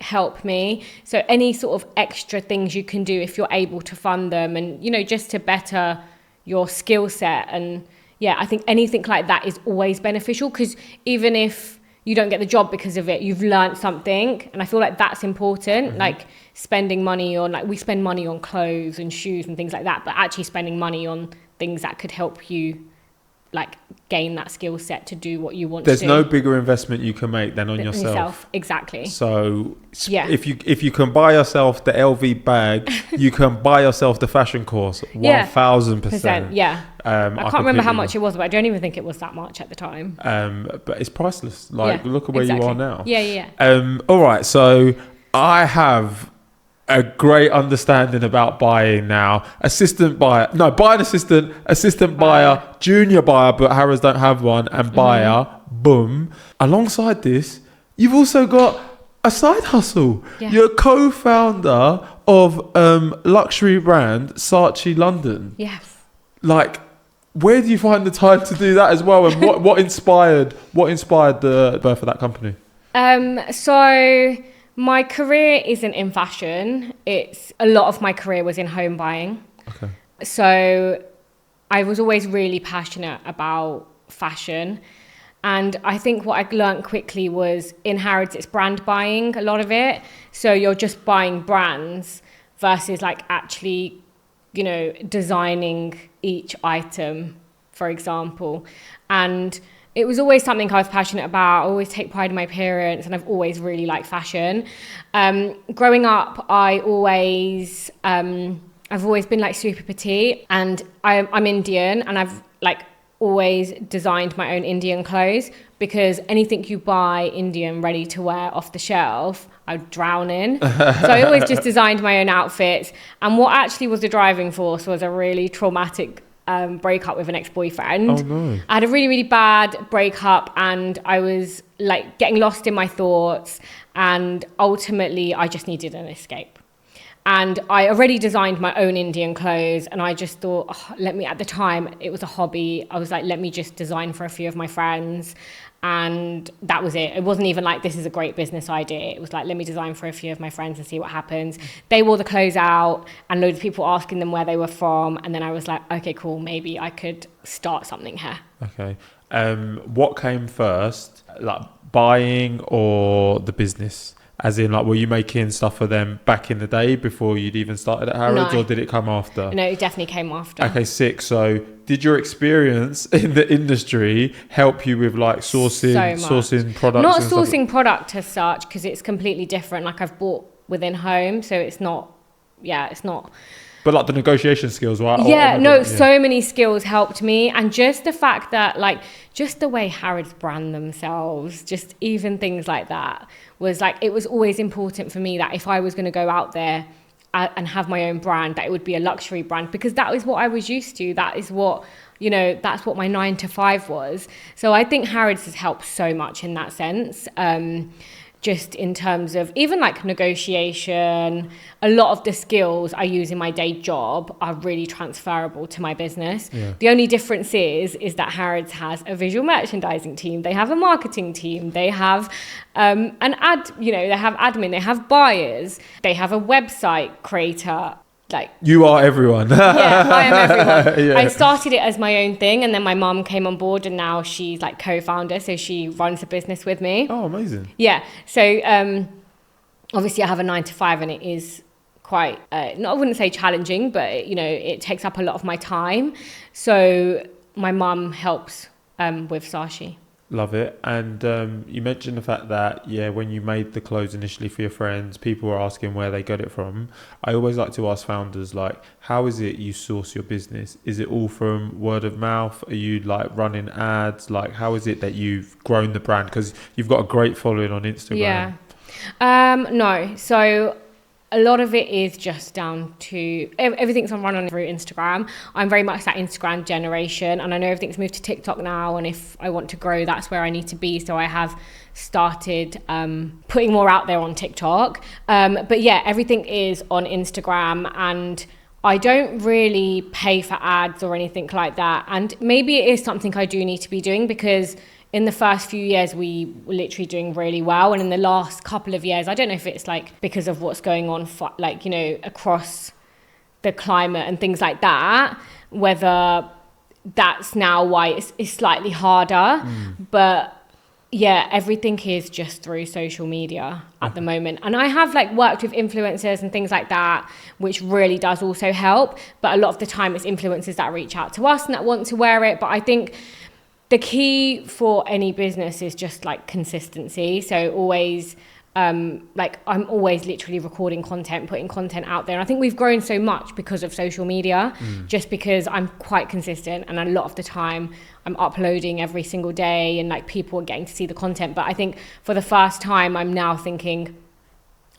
help me. So any sort of extra things you can do if you're able to fund them, and, you know, just to better your skill set. And I think anything like that is always beneficial, because even if you don't get the job because of it, you've learned something. And I feel like that's important. Mm-hmm. Like spending money on, like, we spend money on clothes and shoes and things like that, but actually spending money on things that could help you like gain that skill set to do what you want to do. There's no bigger investment you can make than on yourself. Exactly. So if you can buy yourself the LV bag, you can buy yourself the fashion course. 1000%. Yeah. I can't remember how much it was, but I don't even think it was that much at the time. But it's priceless. Like, look at where you are now. Yeah. All right. So I have a great understanding about buying now. Buying assistant buyer, junior buyer, but Harrods don't have one, and buyer, boom. Alongside this, you've also got a side hustle. Yeah. You're co-founder of luxury brand Saashi London. Yes. Like, where do you find the time to do that as well? And what inspired the birth of that company? So my career isn't in fashion. A lot of my career was in home buying. Okay. So I was always really passionate about fashion. And I think what I learned quickly was in Harrods, it's brand buying, a lot of it. So you're just buying brands versus like actually, you know, designing each item, for example. And it was always something I was passionate about. I always take pride in my appearance, and I've always really liked fashion. Growing up, I've always been like super petite, and I'm Indian, and I've like always designed my own Indian clothes, because anything you buy Indian ready to wear off the shelf, I'd drown in. So I always just designed my own outfits. And what actually was the driving force was a really traumatic breakup with an ex-boyfriend. Oh no. I had a really, really bad breakup, and I was like getting lost in my thoughts, and ultimately I just needed an escape. And I already designed my own Indian clothes, and I just thought, at the time, it was a hobby. I was like, let me just design for a few of my friends. And that was it. It wasn't even like, this is a great business idea. It was like, let me design for a few of my friends and see what happens. They wore the clothes out, and loads of people asking them where they were from. And then I was like, okay, cool, maybe I could start something here. Okay. What came first, like buying or the business? As in, like, were you making stuff for them back in the day before you'd even started at Harrods, No. or did it come after? No, it definitely came after. Okay, sick. So did your experience in the industry help you with like sourcing products? Not and sourcing stuff? product as such, because it's completely different. Like, I've bought within home, so it's not. But like the negotiation skills, right? So many skills helped me. And just the fact that, like, just the way Harrods brand themselves, just even things like that, was like, it was always important for me that if I was going to go out there and have my own brand, that it would be a luxury brand, because that is what I was used to. That is what, you know, that's what my 9 to 5 was. So I think Harrods has helped so much in that sense. Just in terms of even like negotiation, a lot of the skills I use in my day job are really transferable to my business. Yeah. The only difference is that Harrods has a visual merchandising team, they have a marketing team, they have they have admin, they have buyers, they have a website creator. Like, you are everyone. Yeah, I am everyone. Yeah. I started it as my own thing, and then my mum came on board, and now she's like co-founder, so she runs the business with me. Oh, amazing. Yeah. So obviously I have a 9 to 5, and it is quite, I wouldn't say challenging, but, you know, it takes up a lot of my time. So my mum helps with Saashi. Love it. And you mentioned the fact that, when you made the clothes initially for your friends, people were asking where they got it from. I always like to ask founders, like, how is it you source your business? Is it all from word of mouth? Are you like running ads? Like, how is it that you've grown the brand? Because you've got a great following on Instagram. Yeah. No. So a lot of it is just down to everything's on running through Instagram. I'm very much that Instagram generation, and I know everything's moved to TikTok now, and if I want to grow, that's where I need to be. So I have started putting more out there on TikTok. But yeah, everything is on Instagram, and I don't really pay for ads or anything like that. And maybe it is something I do need to be doing, because in the first few years, we were literally doing really well. And in the last couple of years, I don't know if it's like because of what's going on, like, you know, across the climate and things like that, whether that's now why it's slightly harder. But yeah, everything is just through social media at the moment. And I have like worked with influencers and things like that, which really does also help. But a lot of the time it's influencers that reach out to us and that want to wear it. But I think the key for any business is just like consistency. So always, I'm always literally recording content, putting content out there. And I think we've grown so much because of social media, just because I'm quite consistent, and a lot of the time I'm uploading every single day, and like people are getting to see the content. But I think for the first time, I'm now thinking,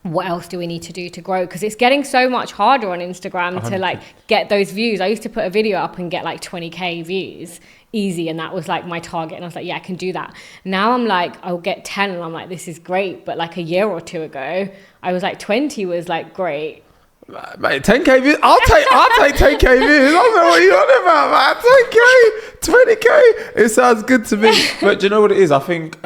what else do we need to do to grow? Because it's getting so much harder on Instagram to like get those views. I used to put a video up and get like 20k views easy, and that was like my target, and I was like, yeah, I can do that. Now I'm like, I'll get 10, and I'm like, this is great. But like a year or two ago, I was like 20 was like great. Mate, 10k views. I'll take 10k views. I don't know what you're on about, man. 10k, 20k. It sounds good to me. But do you know what it is? I think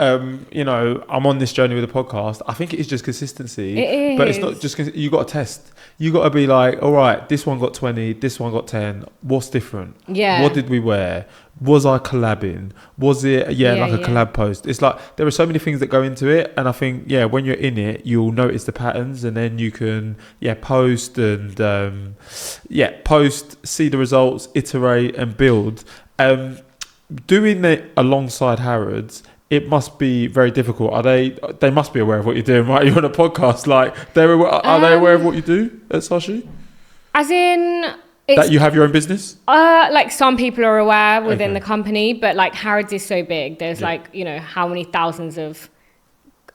you know, I'm on this journey with the podcast. I think it is just consistency. It is. But it's not just you got to test. You got to be like, all right, this one got 20, this one got 10. What's different? Yeah. What did we wear? Was I collabing? Was it like a collab post? It's like there are so many things that go into it, and I think when you're in it, you'll notice the patterns, and then you can post and post, see the results, iterate and build. Doing it alongside Harrods, it must be very difficult. They must be aware of what you're doing, right? You're on a podcast, like are they aware of what you do at Saashi? As in, that you have your own business? Like some people are aware within the company, but like Harrods is so big. There's like, you know, how many thousands of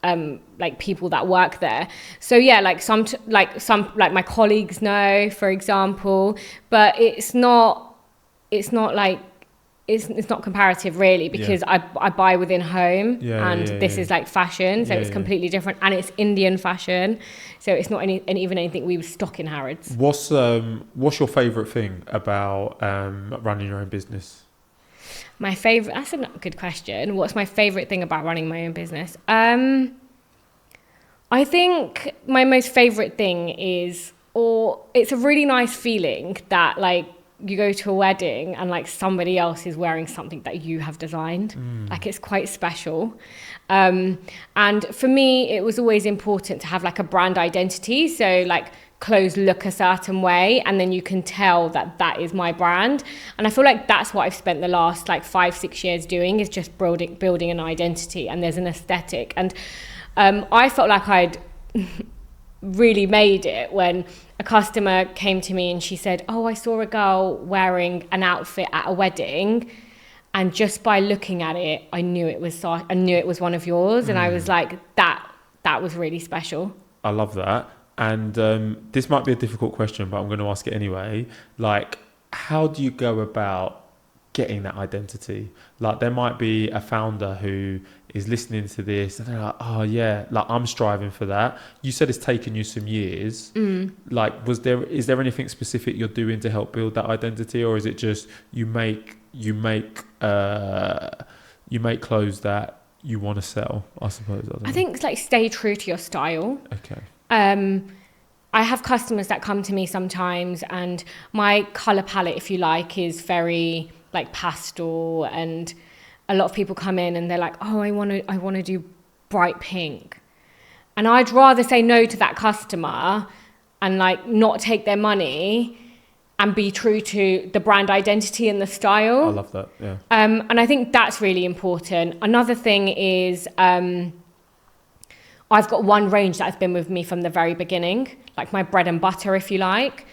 like people that work there. So like some my colleagues know, for example, but it's not like it's not comparative really, because I buy within home, this is like fashion, so it's completely different, and it's Indian fashion, so it's not even anything we would stock in Harrods. What's your favourite thing about running your own business? My favourite, that's a good question. What's my favourite thing about running my own business? I think my most favourite thing is, it's a really nice feeling that like you go to a wedding and like somebody else is wearing something that you have designed. Like it's quite special. And for me, it was always important to have like a brand identity. So like clothes look a certain way, and then you can tell that is my brand. And I feel like that's what I've spent the last like 5-6 years doing, is just building an identity, and there's an aesthetic. And I felt like I'd really made it when a customer came to me and she said, I saw a girl wearing an outfit at a wedding, and just by looking at it, I knew it was one of yours. And I was like, that was really special. I love that. And this might be a difficult question, but I'm going to ask it anyway. Like, how do you go about getting that identity? Like, there might be a founder who is listening to this and they're like, like I'm striving for that. You said it's taken you some years. Like, is there anything specific you're doing to help build that identity, or is it just you make clothes that you want to sell, I suppose? I think it's like stay true to your style. Okay. I have customers that come to me sometimes, and my color palette, if you like, is very like pastel, and a lot of people come in and they're like, I want to do bright pink, and I'd rather say no to that customer and like not take their money and be true to the brand identity and the style. I love that. Yeah. And I think that's really important. Another thing is I've got one range that has been with me from the very beginning, like my bread and butter, if you like,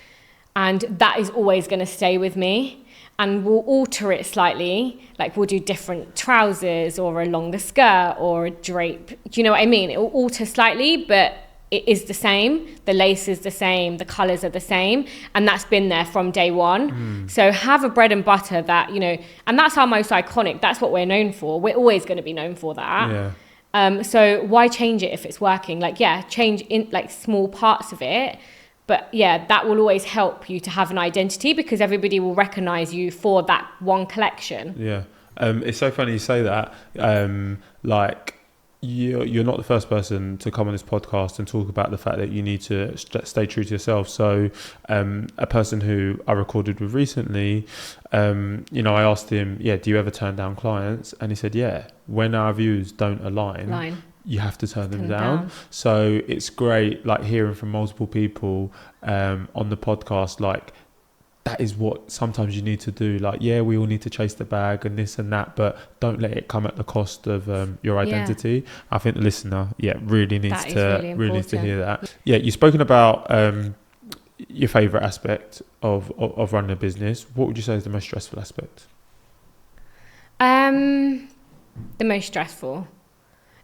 and that is always going to stay with me. And we'll alter it slightly, like we'll do different trousers or a longer skirt or a drape. Do you know what I mean? It will alter slightly, but it is the same. The lace is the same, the colours are the same, and that's been there from day one. So have a bread and butter that, you know, and that's our most iconic. That's what we're known for. We're always going to be known for that. Yeah. So why change it if it's working? Like, change in like small parts of it. But that will always help you to have an identity, because everybody will recognize you for that one collection. Yeah. It's so funny you say that. Like, you're not the first person to come on this podcast and talk about the fact that you need to stay true to yourself. So a person who I recorded with recently, you know, I asked him, do you ever turn down clients? And he said, when our views don't align. You have to turn them down. So it's great, like hearing from multiple people on the podcast, like that is what sometimes you need to do. Like, we all need to chase the bag and this and that, but don't let it come at the cost of your identity. I think the listener, really needs to hear that. You've spoken about your favourite aspect of running a business. What would you say is the most stressful aspect? The most stressful.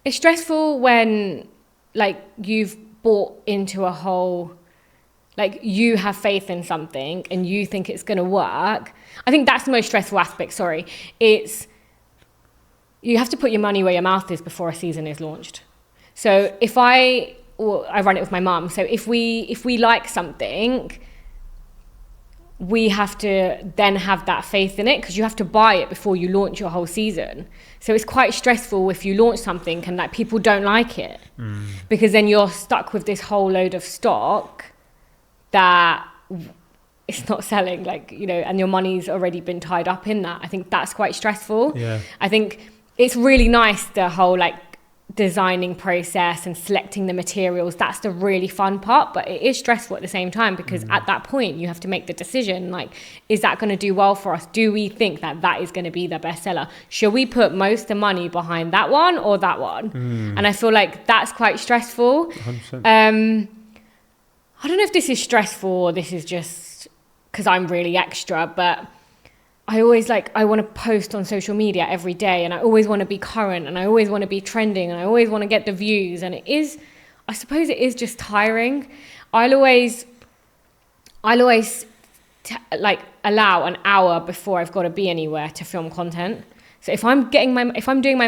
It's stressful when, like, you've bought into a whole, like, you have faith in something and you think it's going to work. I think that's the most stressful aspect, It's, you have to put your money where your mouth is before a season is launched. So if I or I run it with my mum. So if we like something, we have to then have that faith in it, because you have to buy it before you launch your whole season. So it's quite stressful if you launch something and like people don't like it, because then you're stuck with this whole load of stock that it's not selling, like, you know, and your money's already been tied up in that. I think that's quite stressful. Yeah. I think it's really nice, the whole like designing process and selecting the materials. That's the really fun part, but it is stressful at the same time, because at that point you have to make the decision, like, is that going to do well for us? Do we think that that is going to be the bestseller? Should we put most of the money behind that one or that one? And I feel like that's quite stressful. 100%. I don't know if this is stressful or this is just because I'm really extra, but I always I want to post on social media every day, and I always want to be current, and I always want to be trending, and I always want to get the views. And I suppose it is just tiring. I'll always allow an hour before I've got to be anywhere to film content. So if I'm doing my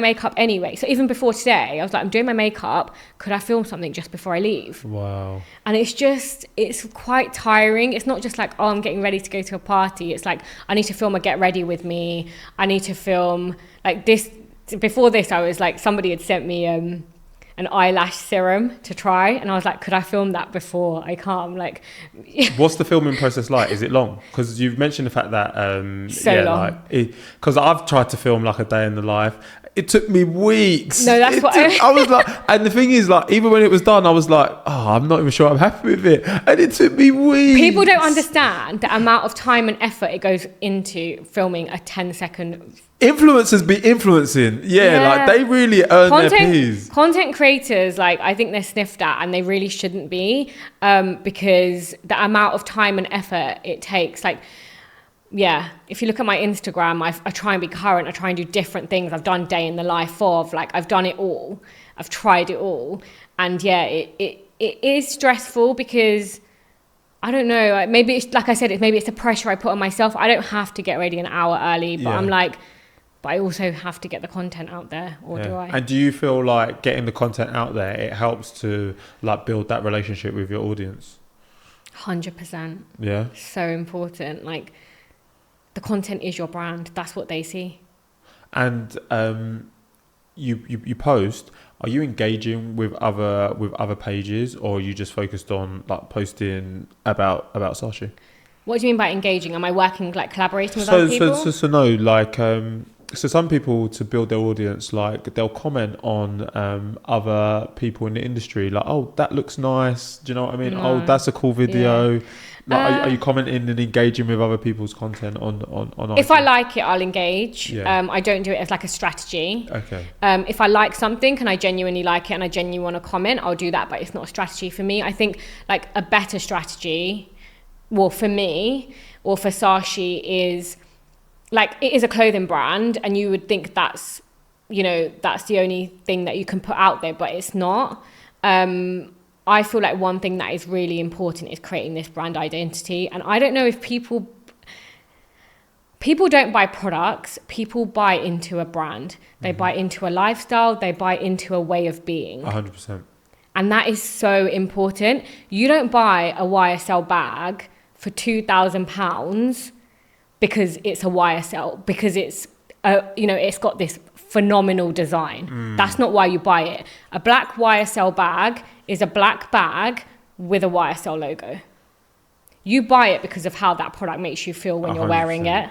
makeup anyway, so even before today, I was like, I'm doing my makeup, could I film something just before I leave? Wow. And it's quite tiring. It's not just like, oh, I'm getting ready to go to a party. It's like, I need to film a get ready with me. I need to film like this. Before this, I was like, somebody had sent me an eyelash serum to try, and I was like, could I film that before I come? Like, what's the filming process like? Is it long? Because you've mentioned the fact that long. Because I've tried to film like a day in the life. It took me weeks. No, that's I was like, and the thing is, like, even when it was done, I was like, oh, I'm not even sure I'm happy with it, and it took me weeks. People don't understand the amount of time and effort it goes into filming a 10-second. Influencers be influencing, like they really earn their peas. Content creators, like, I think they're sniffed at, and they really shouldn't be, because the amount of time and effort it takes, like, if you look at my Instagram, I try and be current. I try and do different things. I've done day in the life of, like, I've done it all. I've tried it all. And it is stressful, because I don't know, maybe it's, like I said, maybe it's the pressure I put on myself. I don't have to get ready an hour early, but I'm like, but I also have to get the content out there, or do I? And do you feel like getting the content out there, it helps to like build that relationship with your audience? 100%. Yeah. So important. Like, the content is your brand. That's what they see. And you post. Are you engaging with other pages, or are you just focused on like posting about Saashi? What do you mean by engaging? Am I working, like, collaborating with other people? So no, like, so some people, to build their audience, like, they'll comment on other people in the industry, like, oh, that looks nice. Do you know what I mean? No. Oh, that's a cool video. Yeah. Like, are you commenting and engaging with other people's content on If I like it, I'll engage. Yeah. I don't do it as like a strategy. Okay. If I like something and I genuinely like it and I genuinely want to comment, I'll do that, but it's not a strategy for me. I think, like, a better strategy, well, for me or for Saashi, is, like, it is a clothing brand, and you would think that's, you know, that's the only thing that you can put out there, but it's not. I feel like one thing that is really important is creating this brand identity. And I don't know if people don't buy products, people buy into a brand. They buy into a lifestyle, they buy into a way of being. 100%. And that is so important. You don't buy a YSL bag for £2,000 because it's a YSL, because it's it's got this phenomenal design. That's not why you buy it. A black YSL bag is a black bag with a YSL logo. You buy it because of how that product makes you feel when 100%. You're wearing it.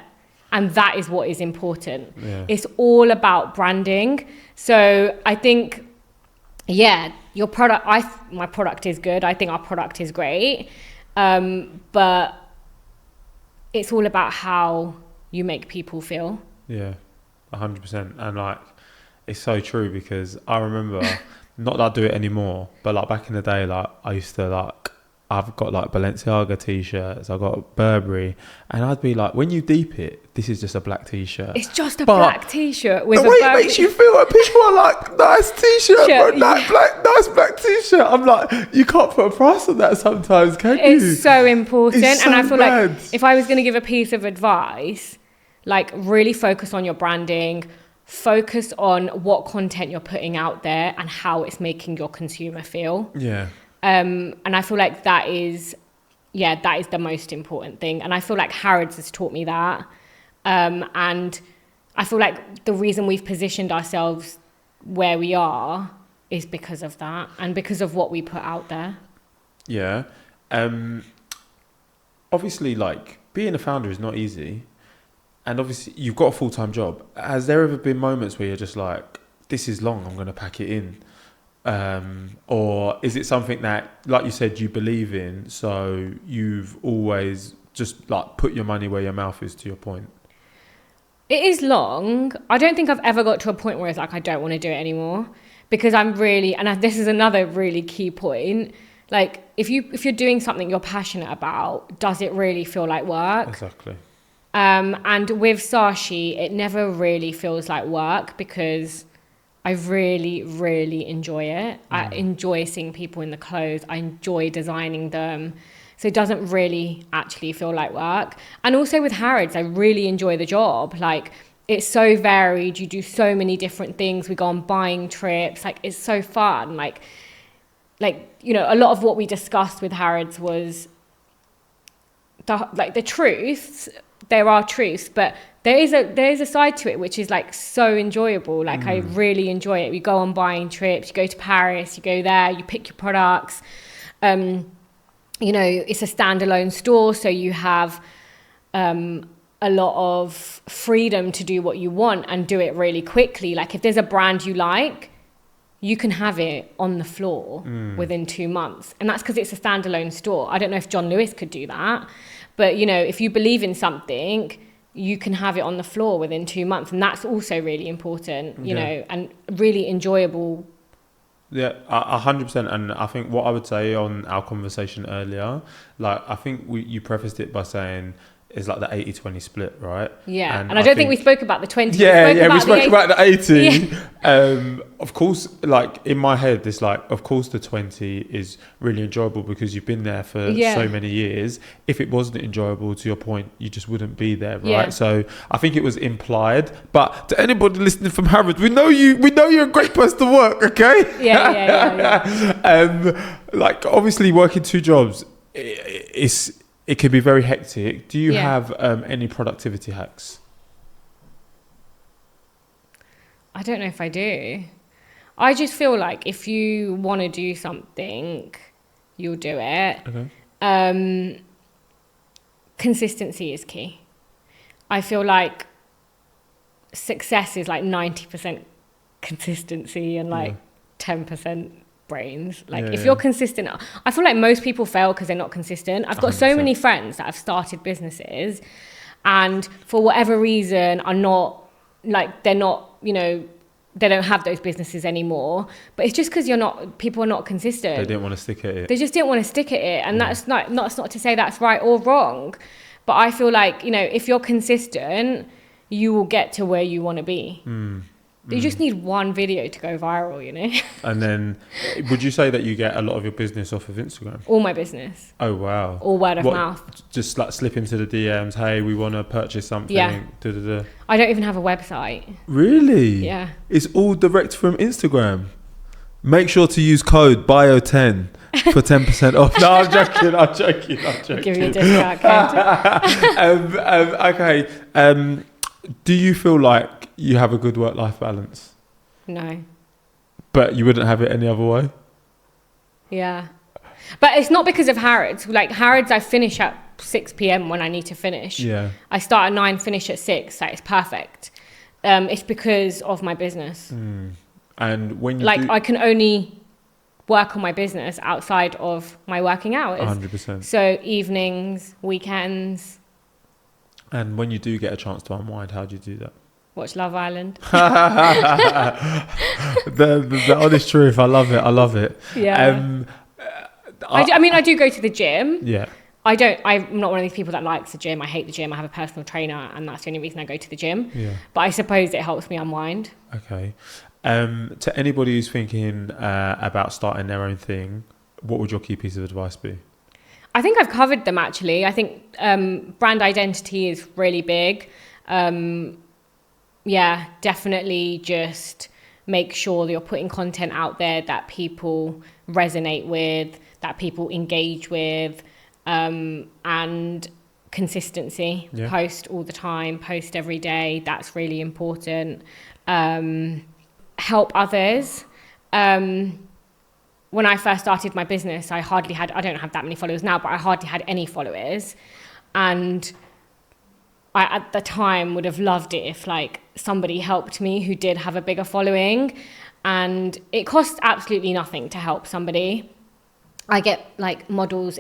And that is what is important. Yeah. It's all about branding. So I think, your product, my product is good. I think our product is great. But it's all about how you make people feel. Yeah, 100%. And, like, it's so true, because I remember, not that I do it anymore, but, like, back in the day, like, I used to, like, I've got, like, Balenciaga t-shirts, I've got Burberry, and I'd be like, when you deep it, this is just a black t-shirt. It's just a black t-shirt with the way it makes you feel, like, people are like, nice t-shirt, bro, nice black t-shirt. I'm like, you can't put a price on that sometimes, can you? It's so important. It's and so I feel bad. Like, if I was going to give a piece of advice, like, really focus on your branding, focus on what content you're putting out there and how it's making your consumer feel. Yeah. And I feel like that is the most important thing. And I feel like Harrods has taught me that. And I feel like the reason we've positioned ourselves where we are is because of that and because of what we put out there. Yeah. Obviously, like, being a founder is not easy. And obviously, you've got a full-time job. Has there ever been moments where you're just like, this is long, I'm going to pack it in? Or is it something that, like you said, you believe in, so you've always just, like, put your money where your mouth is, to your point? It is long. I don't think I've ever got to a point where it's like, I don't want to do it anymore. Because I'm really, and this is another really key point, like, if you're doing something you're passionate about, does it really feel like work? Exactly. And with Saashi, it never really feels like work because I really, really enjoy it. I enjoy seeing people in the clothes. I enjoy designing them. So it doesn't really actually feel like work. And also with Harrods, I really enjoy the job. Like, it's so varied. You do so many different things. We go on buying trips. Like, it's so fun. Like, you know, a lot of what we discussed with Harrods was the truths. There are truths, but there is a side to it which is like so enjoyable. Like, I really enjoy it. We go on buying trips. You go to Paris. You go there. You pick your products. You know, it's a standalone store, so you have a lot of freedom to do what you want and do it really quickly. Like, if there's a brand you like, you can have it on the floor within 2 months. And that's because it's a standalone store. I don't know if John Lewis could do that. But, you know, if you believe in something, you can have it on the floor within 2 months. And that's also really important, you know, and really enjoyable. Yeah, 100%. And I think what I would say on our conversation earlier, like, I think you prefaced it by saying it's like the 80-20 split, right? Yeah, and I don't think we spoke about the 20. We spoke about the 80. Yeah. Of course, like, in my head, it's like, of course the 20 is really enjoyable because you've been there for so many years. If it wasn't enjoyable, to your point, you just wouldn't be there, right? Yeah. So I think it was implied. But to anybody listening from Harrods, we know you're a great place to work, okay? Yeah. Like, obviously working 2 jobs, it can be very hectic. Do you have any productivity hacks? I don't know if I do. I just feel like if you want to do something, you'll do it. Okay. Consistency is key. I feel like success is like 90% consistency and like 10% brains. Like, if you're consistent, I feel like most people fail because they're not consistent. I've got 100%. So many friends that have started businesses and for whatever reason are not, like, they're not, you know, they don't have those businesses anymore. But it's just because people are not consistent. They didn't want to stick at it. They just didn't want to stick at it. And that's not to say that's right or wrong. But I feel like, you know, if you're consistent, you will get to where you want to be. You just need one video to go viral, you know? And then, would you say that you get a lot of your business off of Instagram? All my business. Oh, wow. All word of mouth. Just like slip into the DMs, hey, we want to purchase something. Yeah. I don't even have a website. Really? Yeah. It's all direct from Instagram. Make sure to use code BIO10 for 10% off. No, I'm joking. I'll give you a discount code. Okay. Do you feel like you have a good work-life balance? No. But you wouldn't have it any other way? Yeah. But it's not because of Harrods. Like, Harrods, I finish at 6 p.m. when I need to finish. Yeah. I start at 9, finish at 6. Like, it's perfect. It's because of my business. And when you I can only work on my business outside of my working hours. 100%. So evenings, weekends. And when you do get a chance to unwind, how do you do that? Watch Love Island. the honest truth, I love it. Yeah. I do go to the gym. Yeah. I'm not one of these people that likes the gym. I hate the gym. I have a personal trainer and that's the only reason I go to the gym. Yeah. But I suppose it helps me unwind. Okay. To anybody who's thinking about starting their own thing, what would your key piece of advice be? I think I've covered them, actually. I think brand identity is really big. yeah, definitely just make sure that you're putting content out there that people resonate with, that people engage with, and consistency. Yeah. Post all the time, post every day. That's really important. Help others. When I first started my business, I don't have that many followers now, but I hardly had any followers. And I, at the time, would have loved it if like somebody helped me who did have a bigger following. And it costs absolutely nothing to help somebody. I get like models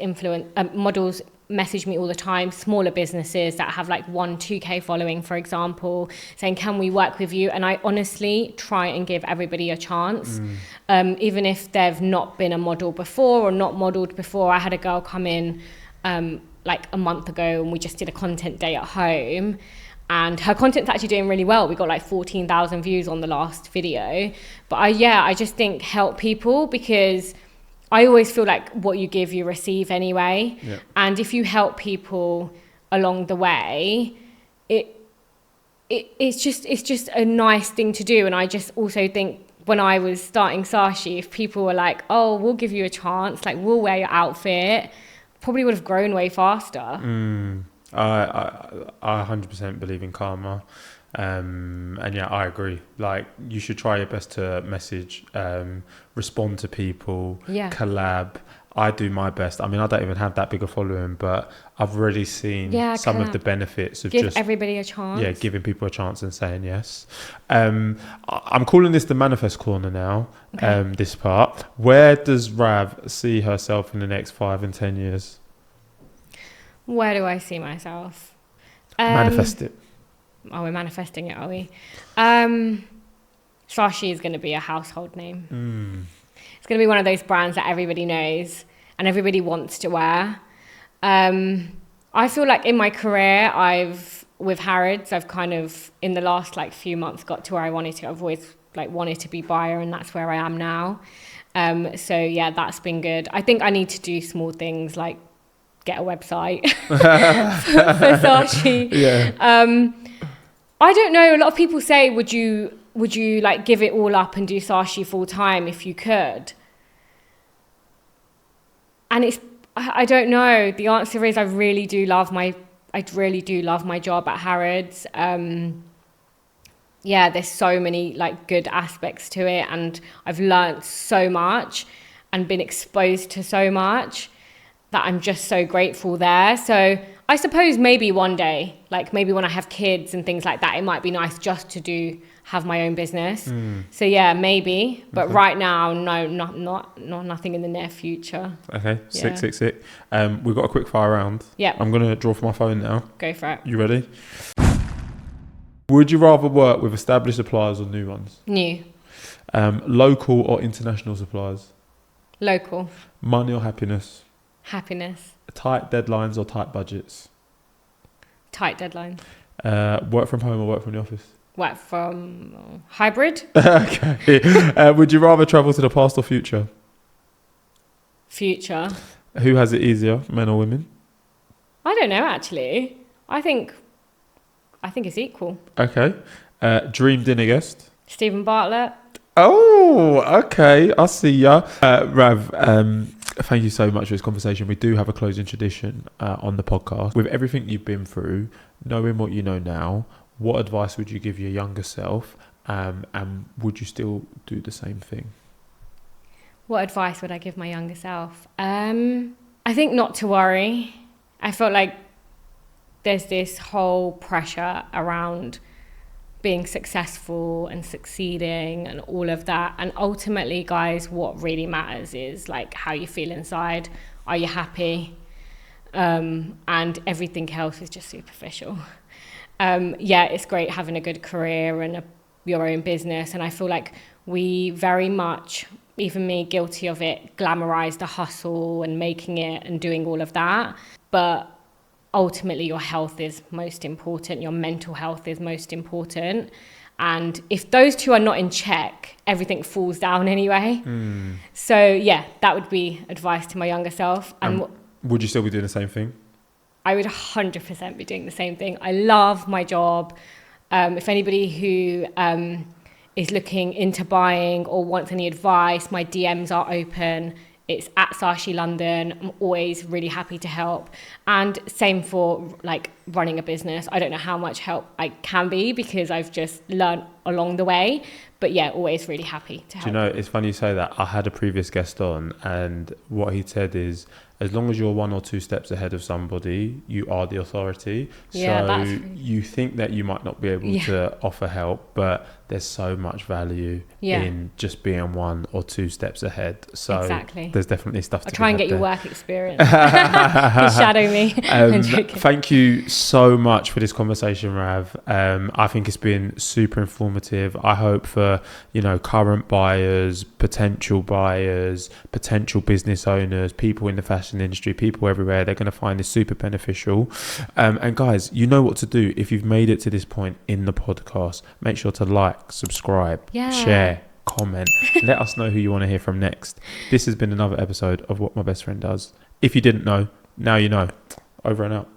message me all the time, smaller businesses that have like 2K following, for example, saying, can we work with you? And I honestly try and give everybody a chance. Even if they've not been a model before or not modeled before. I had a girl come in like a month ago and we just did a content day at home. And her content's actually doing really well. We got like 14,000 views on the last video. But I just think help people, because I always feel like what you give, you receive anyway. Yeah. And if you help people along the way, it's just a nice thing to do. And I just also think when I was starting Saashi, if people were like, oh, we'll give you a chance, like we'll wear your outfit, probably would have grown way faster. I 100% believe in karma. And yeah, I agree. Like, you should try your best to message, respond to people, collab. I do my best. I mean, I don't even have that big a following, but I've already seen some of the benefits of give everybody a chance. Yeah, giving people a chance and saying yes. I'm calling this the manifest corner now. Okay. This part. Where does Rav see herself in the next 5 and 10 years? Where do I see myself? Manifest it. Oh, we're manifesting it, are we? Saashi is going to be a household name. It's going to be one of those brands that everybody knows and everybody wants to wear. I feel like in my career, with Harrods, I've kind of, in the last like few months, got to where I wanted to. I've always like wanted to be buyer, and that's where I am now. So yeah, that's been good. I think I need to do small things like get a website for Saashi. Yeah. I don't know. A lot of people say, would you like give it all up and do Saashi full time if you could? And I don't know. The answer is I really do love my job at Harrods. Yeah, there's so many like good aspects to it, and I've learnt so much and been exposed to so much that I'm just so grateful there. So I suppose maybe one day, like maybe when I have kids and things like that, it might be nice just to have my own business. So yeah, maybe. But right now, no, nothing in the near future. Okay, sick. We've got a quick fire round. Yeah. I'm going to draw for my phone now. Go for it. You ready? Would you rather work with established suppliers or new ones? New. Local or international suppliers? Local. Money or happiness? Happiness. Tight deadlines or tight budgets? Tight deadlines. Work from home or work from the office? Work from hybrid. Okay. Would you rather travel to the past or future? Future. Who has it easier, men or women? I don't know, actually. I think it's equal. Okay. Dream dinner guest? Stephen Bartlett. Oh, okay. I see ya. Rav, thank you so much for this conversation. We do have a closing tradition on the podcast. With everything you've been through, knowing what you know now, what advice would you give your younger self? And would you still do the same thing? What advice would I give my younger self? I think not to worry. I felt like there's this whole pressure around being successful and succeeding and all of that. And ultimately, guys, what really matters is like how you feel inside. Are you happy? And everything else is just superficial. Yeah, it's great having a good career and your own business. And I feel like we very much, even me, guilty of it, glamorize the hustle and making it and doing all of that. But ultimately, your health is most important. Your mental health is most important. And if those two are not in check, everything falls down anyway. So yeah, that would be advice to my younger self. And would you still be doing the same thing? I would 100% be doing the same thing. I love my job. If anybody who is looking into buying or wants any advice, my DMs are open. It's at Saashi London. I'm always really happy to help. And same for like running a business. I don't know how much help I can be because I've just learned along the way. But yeah, always really happy to help. Do you know, it's funny you say that. I had a previous guest on, and what he said is, as long as you're 1 or 2 steps ahead of somebody, you are the authority. Yeah, so you think that you might not be able to offer help, but there's so much value in just being 1 or 2 steps ahead. So there's definitely stuff to I'll try and get there. your work experience. You shadow me. Thank you so much for this conversation, Rav. I think it's been super informative. I hope for, you know, current buyers, potential business owners, people in the fashion industry, people everywhere, they're going to find this super beneficial. And guys, you know what to do. If you've made it to this point in the podcast, make sure to like, subscribe, share, comment. Let us know who you want to hear from next. This has been another episode of What My Best Friend Does. If you didn't know, now you know. Over and out.